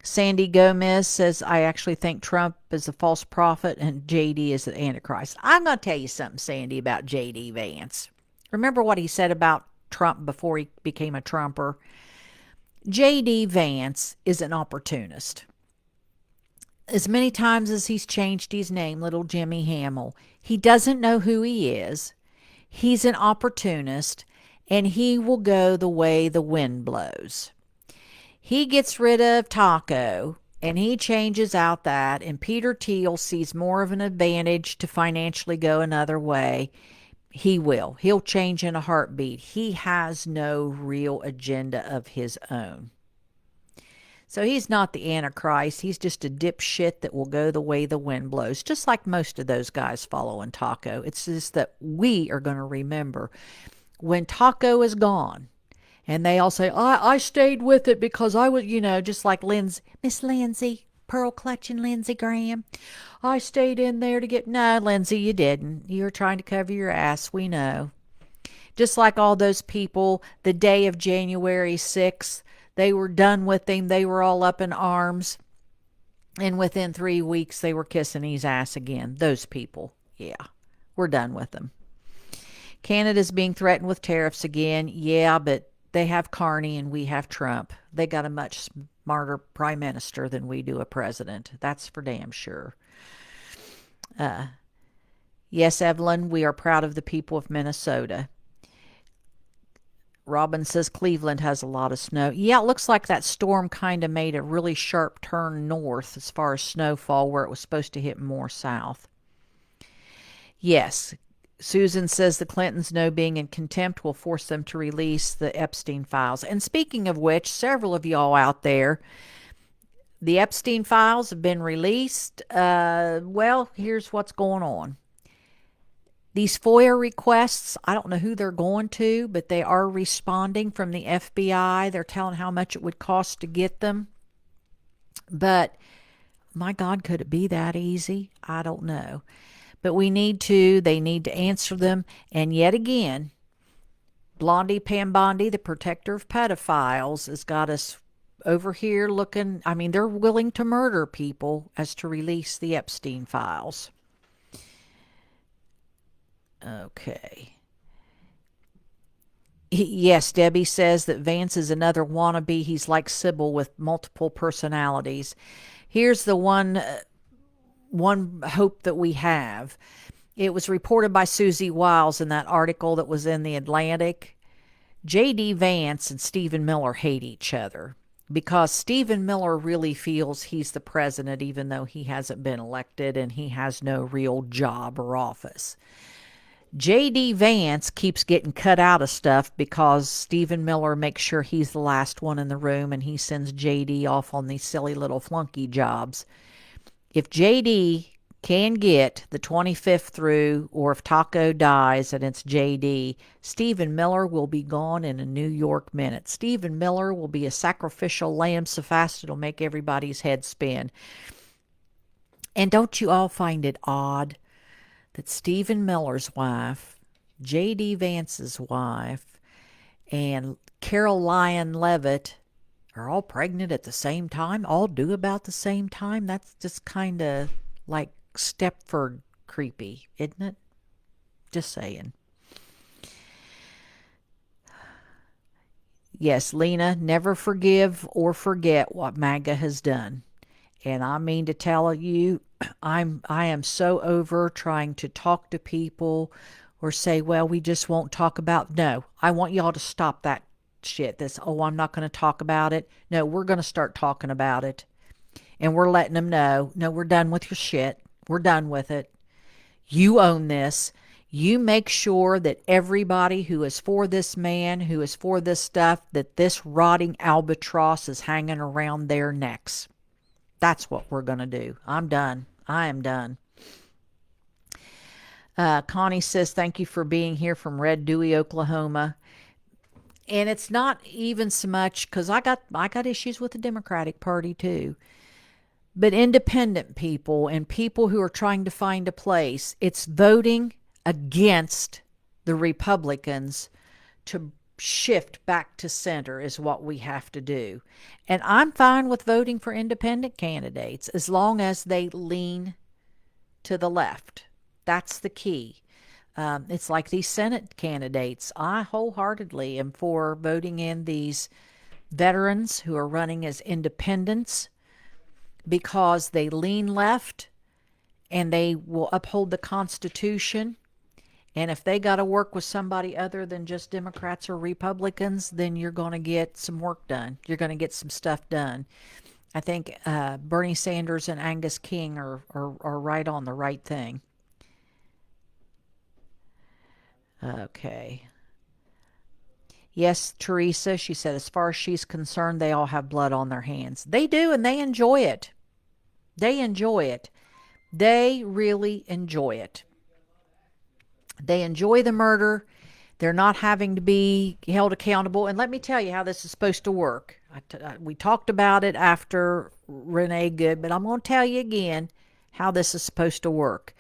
Sandy Gomez says, I actually think Trump is a false prophet and JD is the Antichrist. I'm going to tell you something, Sandy, about JD Vance. Remember what he said about Trump before he became a Trumper? JD Vance is an opportunist. As many times as he's changed his name, little Jimmy Hamill, he doesn't know who he is. He's an opportunist, and he will go the way the wind blows. He gets rid of Taco, and he changes out that, and Peter Thiel sees more of an advantage to financially go another way. He will. He'll change in a heartbeat. He has no real agenda of his own. So he's not the Antichrist. He's just a dipshit that will go the way the wind blows, just like most of those guys following Taco. It's just that we are going to remember when Taco is gone, and they all say, I stayed with it because I was, just like Miss Lindsay, pearl clutching Lindsey Graham. I stayed in there to get, no, Lindsay, you didn't. You were trying to cover your ass. We know. Just like all those people, the day of January 6th, they were done with him. They were all up in arms. And within 3 weeks, they were kissing his ass again. Those people. Yeah, we're done with them. Canada's being threatened with tariffs again. Yeah, but they have Carney and we have Trump. They got a much smarter prime minister than we do a president. That's for damn sure. Yes, Evelyn, we are proud of the people of Minnesota. Robin says Cleveland has a lot of snow. Yeah, it looks like that storm kind of made a really sharp turn north as far as snowfall, where it was supposed to hit more south. Yes, Susan says the Clintons know being in contempt will force them to release the Epstein files. And speaking of which, several of y'all out there, the Epstein files have been released. Well, here's what's going on. These FOIA requests, I don't know who they're going to, but they are responding from the FBI. They're telling how much it would cost to get them. But, my God, could it be that easy? I don't know. But they need to answer them. And yet again, Blondie Pambondi, the protector of pedophiles, has got us over here looking. I mean, they're willing to murder people as to release the Epstein files. Okay. Yes, Debbie says that Vance is another wannabe. He's like Sybil with multiple personalities. Here's the one one hope that we have. It was reported by Susie Wiles in that article that was in the Atlantic. J.D. Vance and Stephen Miller hate each other because Stephen Miller really feels he's the president even though he hasn't been elected and he has no real job or office. J.D. Vance keeps getting cut out of stuff because Stephen Miller makes sure he's the last one in the room and he sends J.D. off on these silly little flunky jobs. If J.D. can get the 25th through, or if Taco dies and it's J.D., Stephen Miller will be gone in a New York minute. Stephen Miller will be a sacrificial lamb so fast it'll make everybody's head spin. And don't you all find it odd that Stephen Miller's wife, J.D. Vance's wife, and Carol Lyon Levitt are all pregnant at the same time, all due about the same time? That's just kind of like Stepford creepy, isn't it? Just saying. Yes, Lena, never forgive or forget what MAGA has done. And I mean to tell you, I am so over trying to talk to people or say, well, we just won't talk about. No, I want y'all to stop that shit. This, oh, I'm not going to talk about it. No, we're going to start talking about it. And we're letting them know, no, we're done with your shit. We're done with it. You own this. You make sure that everybody who is for this man, who is for this stuff, that this rotting albatross is hanging around their necks. That's what we're going to do. I'm done. I am done. Connie says, thank you for being here from Red Dewey, Oklahoma. And it's not even so much because I got issues with the Democratic Party too. But independent people and people who are trying to find a place, it's voting against the Republicans to shift back to center is what we have to do. And I'm fine with voting for independent candidates as long as they lean to the left. That's the key. It's like these Senate candidates. I wholeheartedly am for voting in these veterans who are running as independents because they lean left and they will uphold the Constitution. And if they got to work with somebody other than just Democrats or Republicans, then you're going to get some work done. You're going to get some stuff done. I think Bernie Sanders and Angus King are right on the right thing. Okay. Yes, Teresa, she said, as far as she's concerned, they all have blood on their hands. They do, and they enjoy it. They enjoy it. They really enjoy it. They enjoy the murder. They're not having to be held accountable. And let me tell you how this is supposed to work. We talked about it after Renee Good, but I'm going to tell you again how this is supposed to work.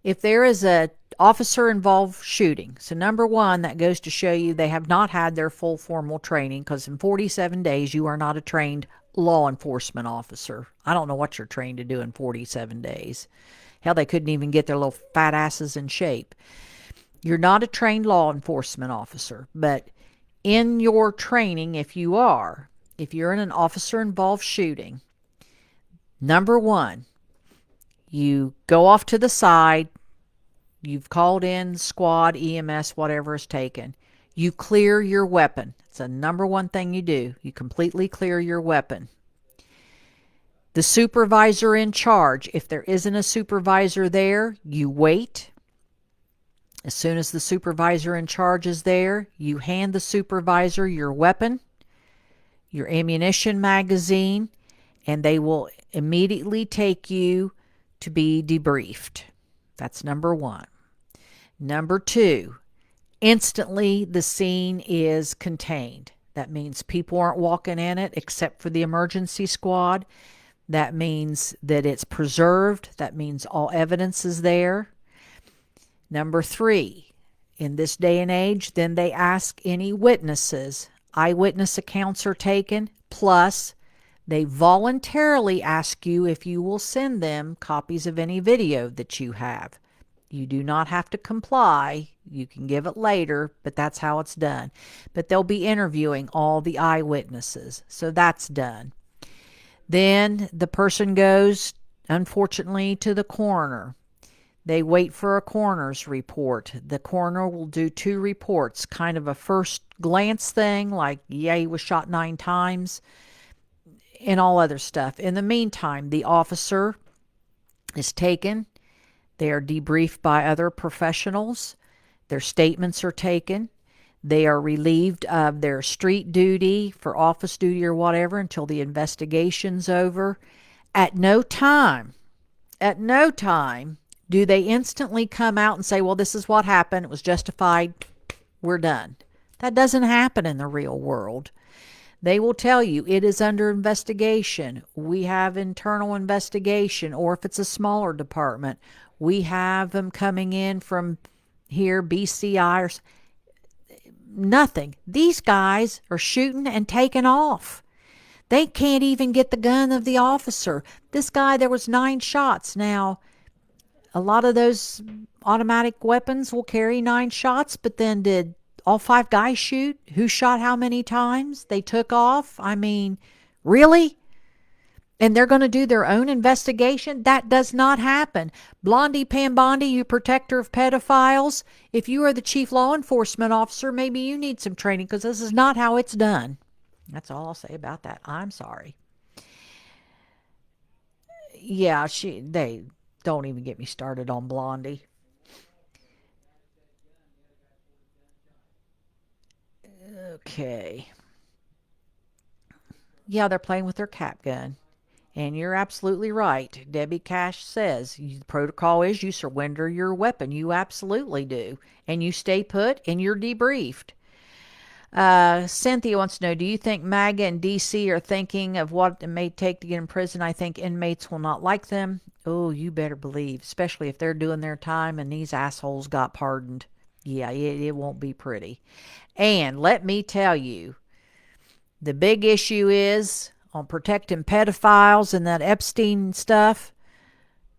If there is a officer-involved shooting, so number one, that goes to show you they have not had their full formal training, because in 47 days, you are not a trained law enforcement officer. I don't know what you're trained to do in 47 days. Hell, they couldn't even get their little fat asses in shape. You're not a trained law enforcement officer, but in your training, if you're in an officer-involved shooting, number one, you go off to the side, you've called in squad, EMS, whatever is taken. You clear your weapon. It's the number one thing you do. You completely clear your weapon. The supervisor in charge, if there isn't a supervisor there, you wait. As soon as the supervisor in charge is there, you hand the supervisor your weapon, your ammunition magazine, and they will immediately take you to be debriefed. That's number one. Number two, instantly the scene is contained. That means people aren't walking in it except for the emergency squad. That means that it's preserved. That means all evidence is there. Number three, in this day and age, then they ask any witnesses. Eyewitness accounts are taken, plus they voluntarily ask you if you will send them copies of any video that you have. You do not have to comply. You can give it later, but that's how it's done. But they'll be interviewing all the eyewitnesses, so that's done. Then the person goes unfortunately, to the coroner. They wait for a coroner's report. The coroner will do two reports, kind of a first glance thing, like, yeah, he was shot 9 times, and all other stuff. In the meantime, the officer is taken. They are debriefed by other professionals. Their statements are taken. They are relieved of their street duty for office duty or whatever until the investigation's over. At no time, at no time do they instantly come out and say, well, this is what happened. It was justified. We're done. That doesn't happen in the real world. They will tell you it is under investigation. We have internal investigation, or if it's a smaller department, we have them coming in from here, BCI, or nothing. These guys are shooting and taking off. They can't even get the gun of the officer. This guy, there was 9 shots. Now, a lot of those automatic weapons will carry 9 shots, but then did all 5 guys shoot? Who shot how many times? They took off? I mean, really? And they're going to do their own investigation? That does not happen. Blondie Pambondi, you protector of pedophiles, if you are the chief law enforcement officer, maybe you need some training, because this is not how it's done. That's all I'll say about that. I'm sorry. Yeah, they don't even get me started on Blondie. Okay. Yeah, they're playing with their cap gun. And you're absolutely right. Debbie Cash says the protocol is you surrender your weapon. You absolutely do. And you stay put and you're debriefed. Cynthia wants to know, do you think MAGA and DC are thinking of what it may take to get in prison? I think inmates will not like them. Oh, you better believe, especially if they're doing their time and these assholes got pardoned. Yeah, it won't be pretty. And let me tell you, the big issue is on protecting pedophiles and that Epstein stuff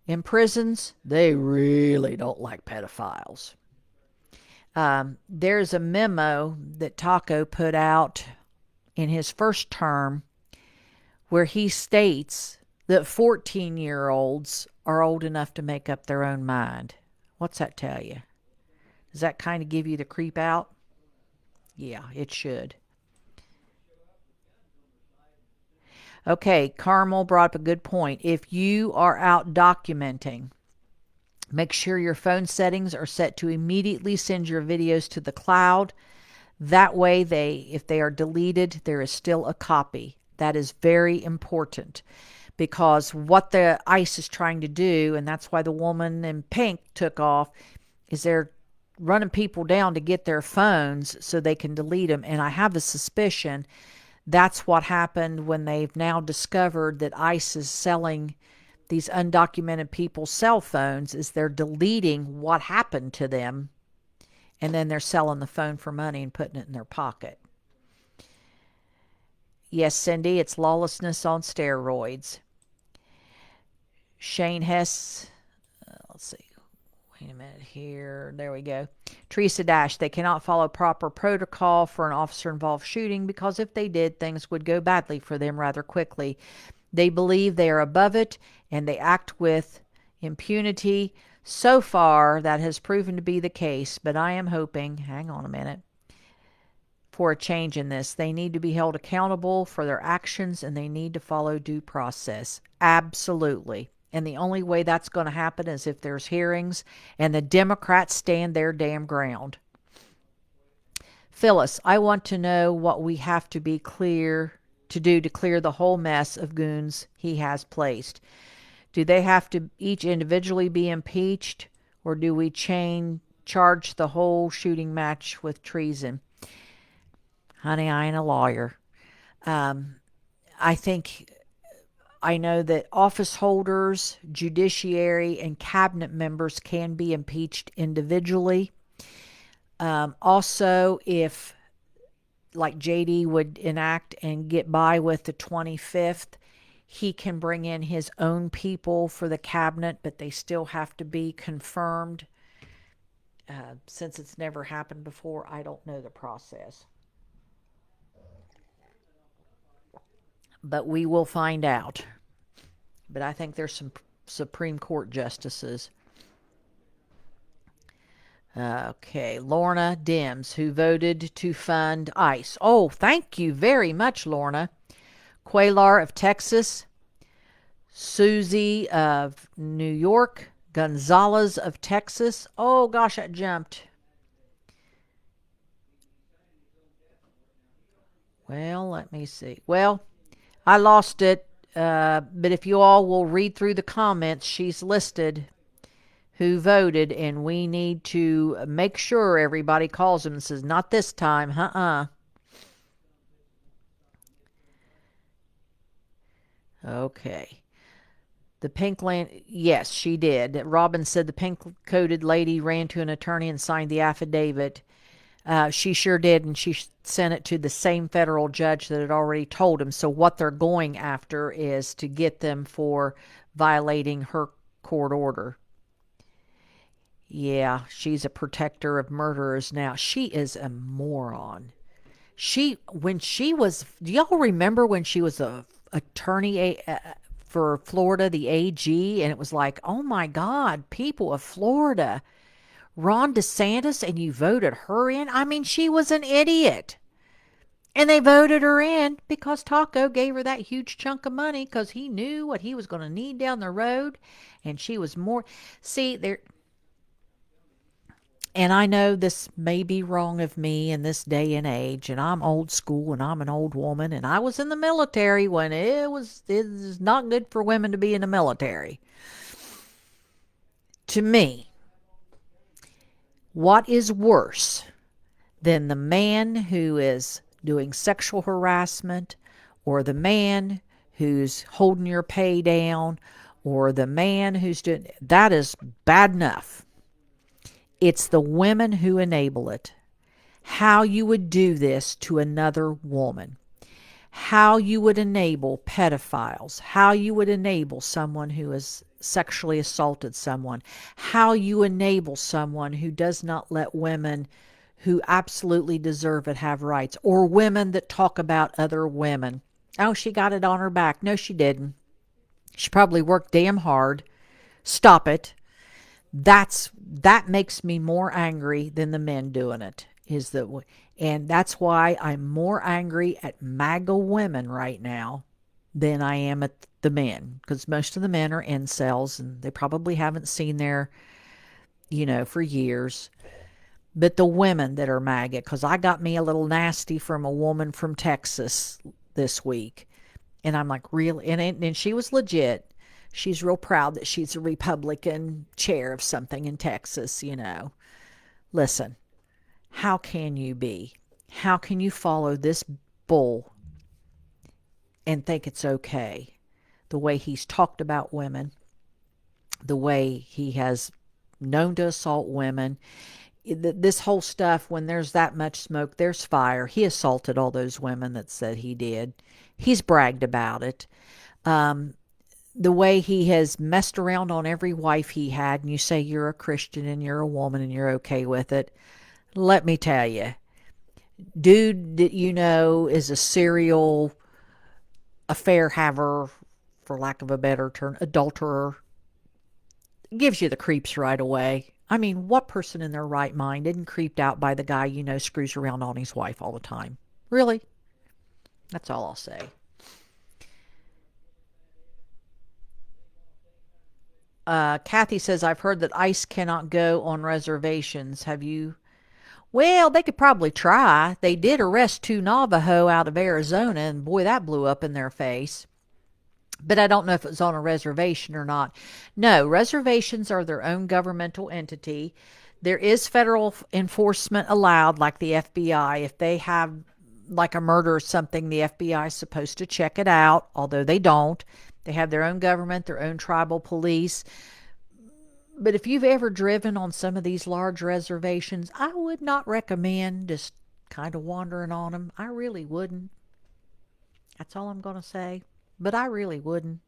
in prisons. They really don't like pedophiles. There's a memo that Taco put out in his first term where he states that 14-year-olds are old enough to make up their own mind. What's that tell you? Does that kind of give you the creep out? Yeah, it should. Okay, Carmel brought up a good point. If you are out documenting, make sure your phone settings are set to immediately send your videos to the cloud. That way, if they are deleted, there is still a copy. That is very important, because what the ICE is trying to do, and that's why the woman in pink took off, is they're running people down to get their phones so they can delete them. And I have a suspicion that's what happened when they've now discovered that ICE is selling these undocumented people's cell phones, is they're deleting what happened to them, and then they're selling the phone for money and putting it in their pocket. Yes, Cindy, it's lawlessness on steroids. Shane Hess, let's see. Wait a minute here. There we go. Teresa Dash, they cannot follow proper protocol for an officer-involved shooting, because if they did, things would go badly for them rather quickly. They believe they are above it, and they act with impunity. So far, that has proven to be the case, but I am hoping, hang on a minute, for a change in this. They need to be held accountable for their actions, and they need to follow due process. Absolutely. And the only way that's going to happen is if there's hearings and the Democrats stand their damn ground. Phyllis, I want to know what we have to be clear to do to clear the whole mess of goons he has placed. Do they have to each individually be impeached, or do we charge the whole shooting match with treason? Honey, I ain't a lawyer. I think I know that office holders, judiciary, and cabinet members can be impeached individually. Also, if like JD would enact and get by with the 25th, he can bring in his own people for the cabinet, but they still have to be confirmed. Since it's never happened before, I don't know the process. But we will find out. But I think there's Supreme Court justices. Okay, Lorna Dims, who voted to fund ICE. Oh, thank you very much, Lorna. Quaylar of Texas, Susie of New York, Gonzalez of Texas. Oh gosh, that jumped. Well, let me see. Well, I lost it, but if you all will read through the comments, she's listed who voted, and we need to make sure everybody calls him and says, not this time, Okay. The pink land, yes, she did. Robin said the pink coated lady ran to an attorney and signed the affidavit. She sure did, and she sent it to the same federal judge that had already told him. So what they're going after is to get them for violating her court order. Yeah, she's a protector of murderers now. She is a moron. When she was, do y'all remember when she was a attorney for Florida, the AG, and it was like, oh my God, people of Florida, Ron DeSantis, and you voted her in? I mean, she was an idiot. And they voted her in because Taco gave her that huge chunk of money because he knew what he was going to need down the road. And she was more. See, there. And I know this may be wrong of me in this day and age, and I'm old school and I'm an old woman, and I was in the military when it was not good for women to be in the military. To me, what is worse than the man who is doing sexual harassment, or the man who's holding your pay down, or the man who's doing that is bad enough. It's the women who enable it. How you would do this to another woman. How you would enable pedophiles. How you would enable someone who has sexually assaulted someone. How you enable someone who does not let women who absolutely deserve it have rights. Or women that talk about other women. Oh, she got it on her back. No, she didn't. She probably worked damn hard. Stop it. That makes me more angry than the men doing it. And that's why I'm more angry at MAGA women right now than I am at the men, because most of the men are incels and they probably haven't seen their, for years. But the women that are MAGA, because I got me a little nasty from a woman from Texas this week, and I'm like, really? And she was legit. She's real proud that she's a Republican chair of something in Texas. Listen, how can you be? How can you follow this bull and think it's okay? The way he's talked about women, the way he has known to assault women. This whole stuff, when there's that much smoke, there's fire. He assaulted all those women that said he did. He's bragged about it. The way he has messed around on every wife he had, and you say you're a Christian and you're a woman and you're okay with it. Let me tell you, dude that is a serial affair haver, for lack of a better term, adulterer, gives you the creeps right away. I mean, what person in their right mind isn't creeped out by the guy screws around on his wife all the time? Really? That's all I'll say. Kathy says, I've heard that ICE cannot go on reservations. Have you? Well, they could probably try. They did arrest 2 Navajo out of Arizona, and boy, that blew up in their face. But I don't know if it was on a reservation or not. No, reservations are their own governmental entity. There is federal enforcement allowed, like the FBI. If they have like a murder or something, the FBI is supposed to check it out, although they don't. They have their own government, their own tribal police. But if you've ever driven on some of these large reservations, I would not recommend just kind of wandering on them. I really wouldn't. That's all I'm going to say. But I really wouldn't.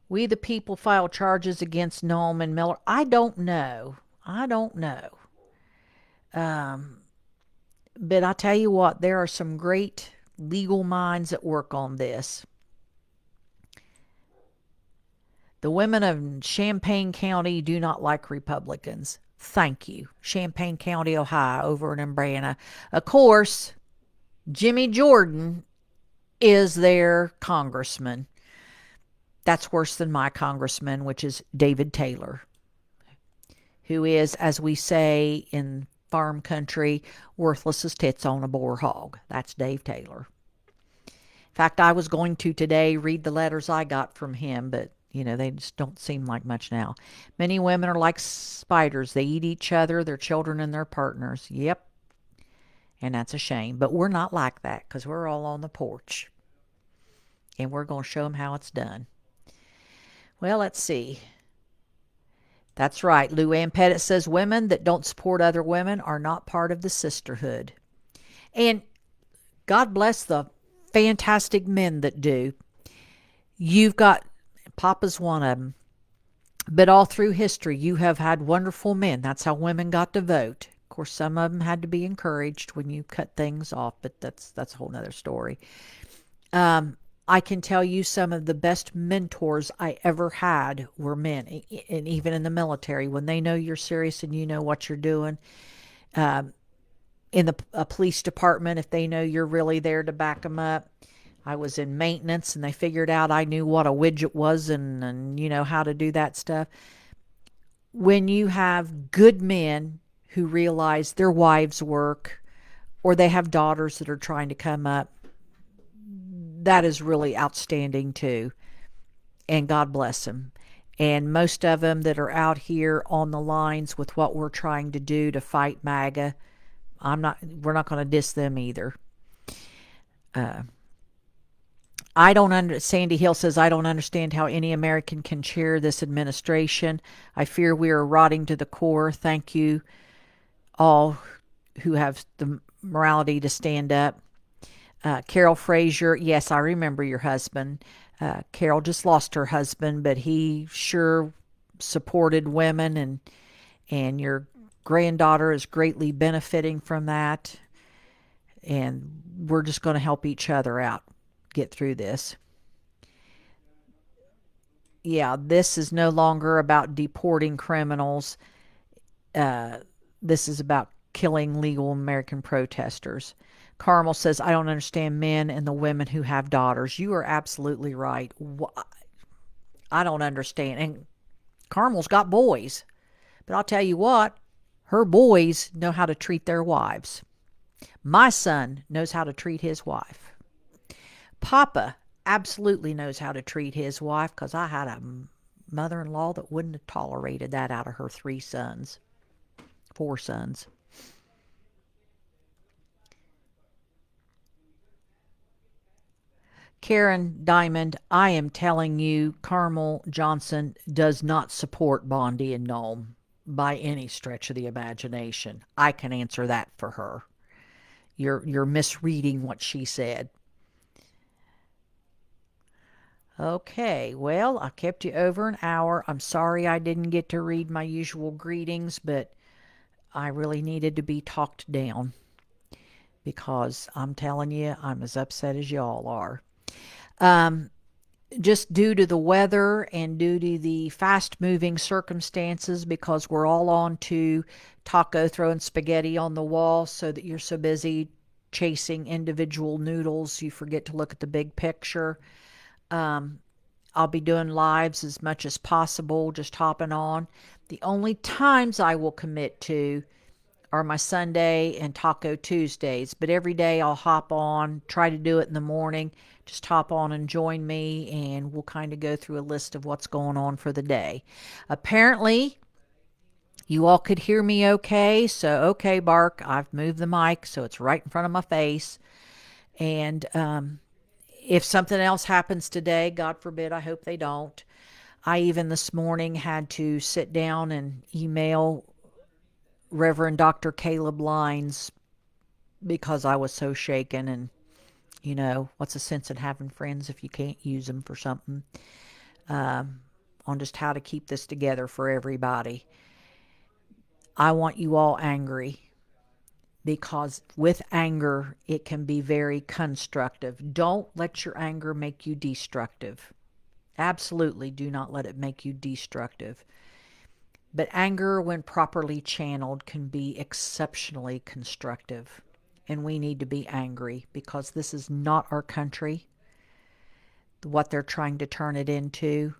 We the people file charges against Noam and Miller. I don't know. I don't know. Um, but I tell you what, there are some great legal minds that work on this. The women of Champaign County do not like Republicans. Thank you. Champaign County, Ohio, over in Umbrana. Of course, Jimmy Jordan is their congressman. That's worse than my congressman, which is David Taylor, who is, as we say in farm country, worthless as tits on a boar hog. That's Dave Taylor. In fact, I was going to today read the letters I got from him, but they just don't seem like much now. Many women are like spiders. They eat each other, their children, and their partners. Yep. And that's a shame. But we're not like that because we're all on the porch. And we're going to show them how it's done. Well, let's see. That's right. Lou Ann Pettit says women that don't support other women are not part of the sisterhood. And God bless the fantastic men that do. You've got, Papa's one of them. But all through history, you have had wonderful men. That's how women got to vote. Of course, some of them had to be encouraged when you cut things off, but that's a whole nother story. I can tell you some of the best mentors I ever had were men, and even in the military, when they know you're serious and you know what you're doing. In a police department, if they know you're really there to back them up. I was in maintenance, and they figured out I knew what a widget was and how to do that stuff. When you have good men who realize their wives work, or they have daughters that are trying to come up, that is really outstanding too. And God bless them. And most of them that are out here on the lines with what we're trying to do to fight MAGA, we're not going to diss them either. Sandy Hill says, I don't understand how any American can chair this administration. I fear we are rotting to the core. Thank you all who have the morality to stand up. Carol Frazier, yes, I remember your husband. Carol just lost her husband, but he sure supported women, and your granddaughter is greatly benefiting from that. And we're just going to help each other out get through this. Yeah, this is no longer about deporting criminals. This is about killing legal American protesters. Carmel says, I don't understand men and the women who have daughters. You are absolutely right. I don't understand. And Carmel's got boys. But I'll tell you what, her boys know how to treat their wives. My son knows how to treat his wife. Papa absolutely knows how to treat his wife, because I had a mother-in-law that wouldn't have tolerated that out of her 4 sons. Karen Diamond, I am telling you, Carmel Johnson does not support Bondi and Nome by any stretch of the imagination. I can answer that for her. You're misreading what she said. Okay, well, I kept you over an hour. I'm sorry I didn't get to read my usual greetings, but I really needed to be talked down, because I'm telling you, I'm as upset as y'all are. Just due to the weather and due to the fast-moving circumstances, because we're all on to taco throwing spaghetti on the wall, so that you're so busy chasing individual noodles you forget to look at the big picture. I'll be doing lives as much as possible, just hopping on. The only times I will commit to are my Sunday and Taco Tuesdays, but every day I'll hop on, try to do it in the morning. Just hop on and join me, and we'll kind of go through a list of what's going on for the day. Apparently, you all could hear me okay, so okay, Bark, I've moved the mic so it's right in front of my face. And if something else happens today, God forbid, I hope they don't. I even this morning had to sit down and email Reverend Dr. Caleb Lines, because I was so shaken. And what's the sense in having friends if you can't use them for something? On just how to keep this together for everybody. I want you all angry, because with anger, it can be very constructive. Don't let your anger make you destructive. Absolutely do not let it make you destructive. But anger, when properly channeled, can be exceptionally constructive. And we need to be angry because this is not our country, what they're trying to turn it into.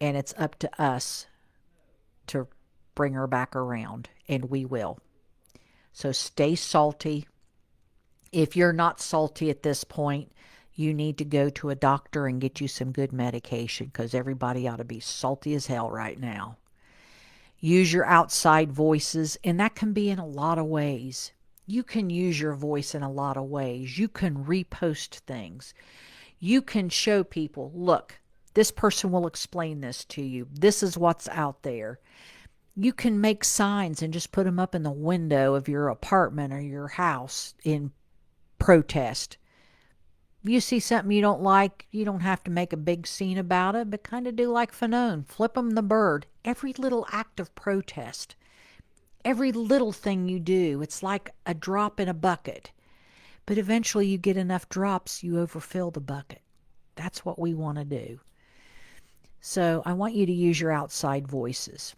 And it's up to us to bring her back around. And we will. So stay salty. If you're not salty at this point, you need to go to a doctor and get you some good medication because everybody ought to be salty as hell right now. Use your outside voices, and that can be in a lot of ways. You can use your voice in a lot of ways. You can repost things. You can show people, look, this person will explain this to you. This is what's out there. You can make signs and just put them up in the window of your apartment or your house in protest. If you see something you don't like, you don't have to make a big scene about it, but kind of do like Fanon. Flip them the bird. Every little act of protest, every little thing you do, it's like a drop in a bucket. But eventually you get enough drops, you overfill the bucket. That's what we want to do. So I want you to use your outside voices.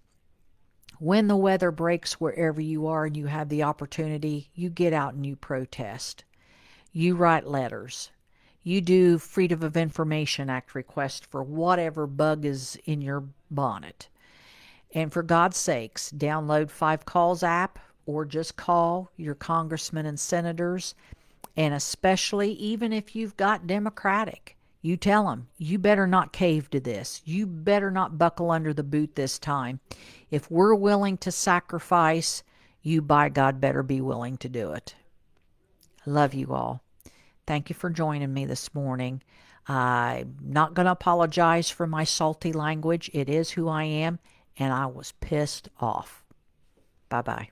When the weather breaks wherever you are and you have the opportunity, you get out and you protest. You write letters. You do Freedom of Information Act requests for whatever bug is in your bonnet. And for God's sakes, download 5Calls app or just call your congressmen and senators. And especially even if you've got Democratic, you tell them, you better not cave to this. You better not buckle under the boot this time. If we're willing to sacrifice, you by God better be willing to do it. I love you all. Thank you for joining me this morning. I'm not going to apologize for my salty language. It is who I am, and I was pissed off. Bye-bye.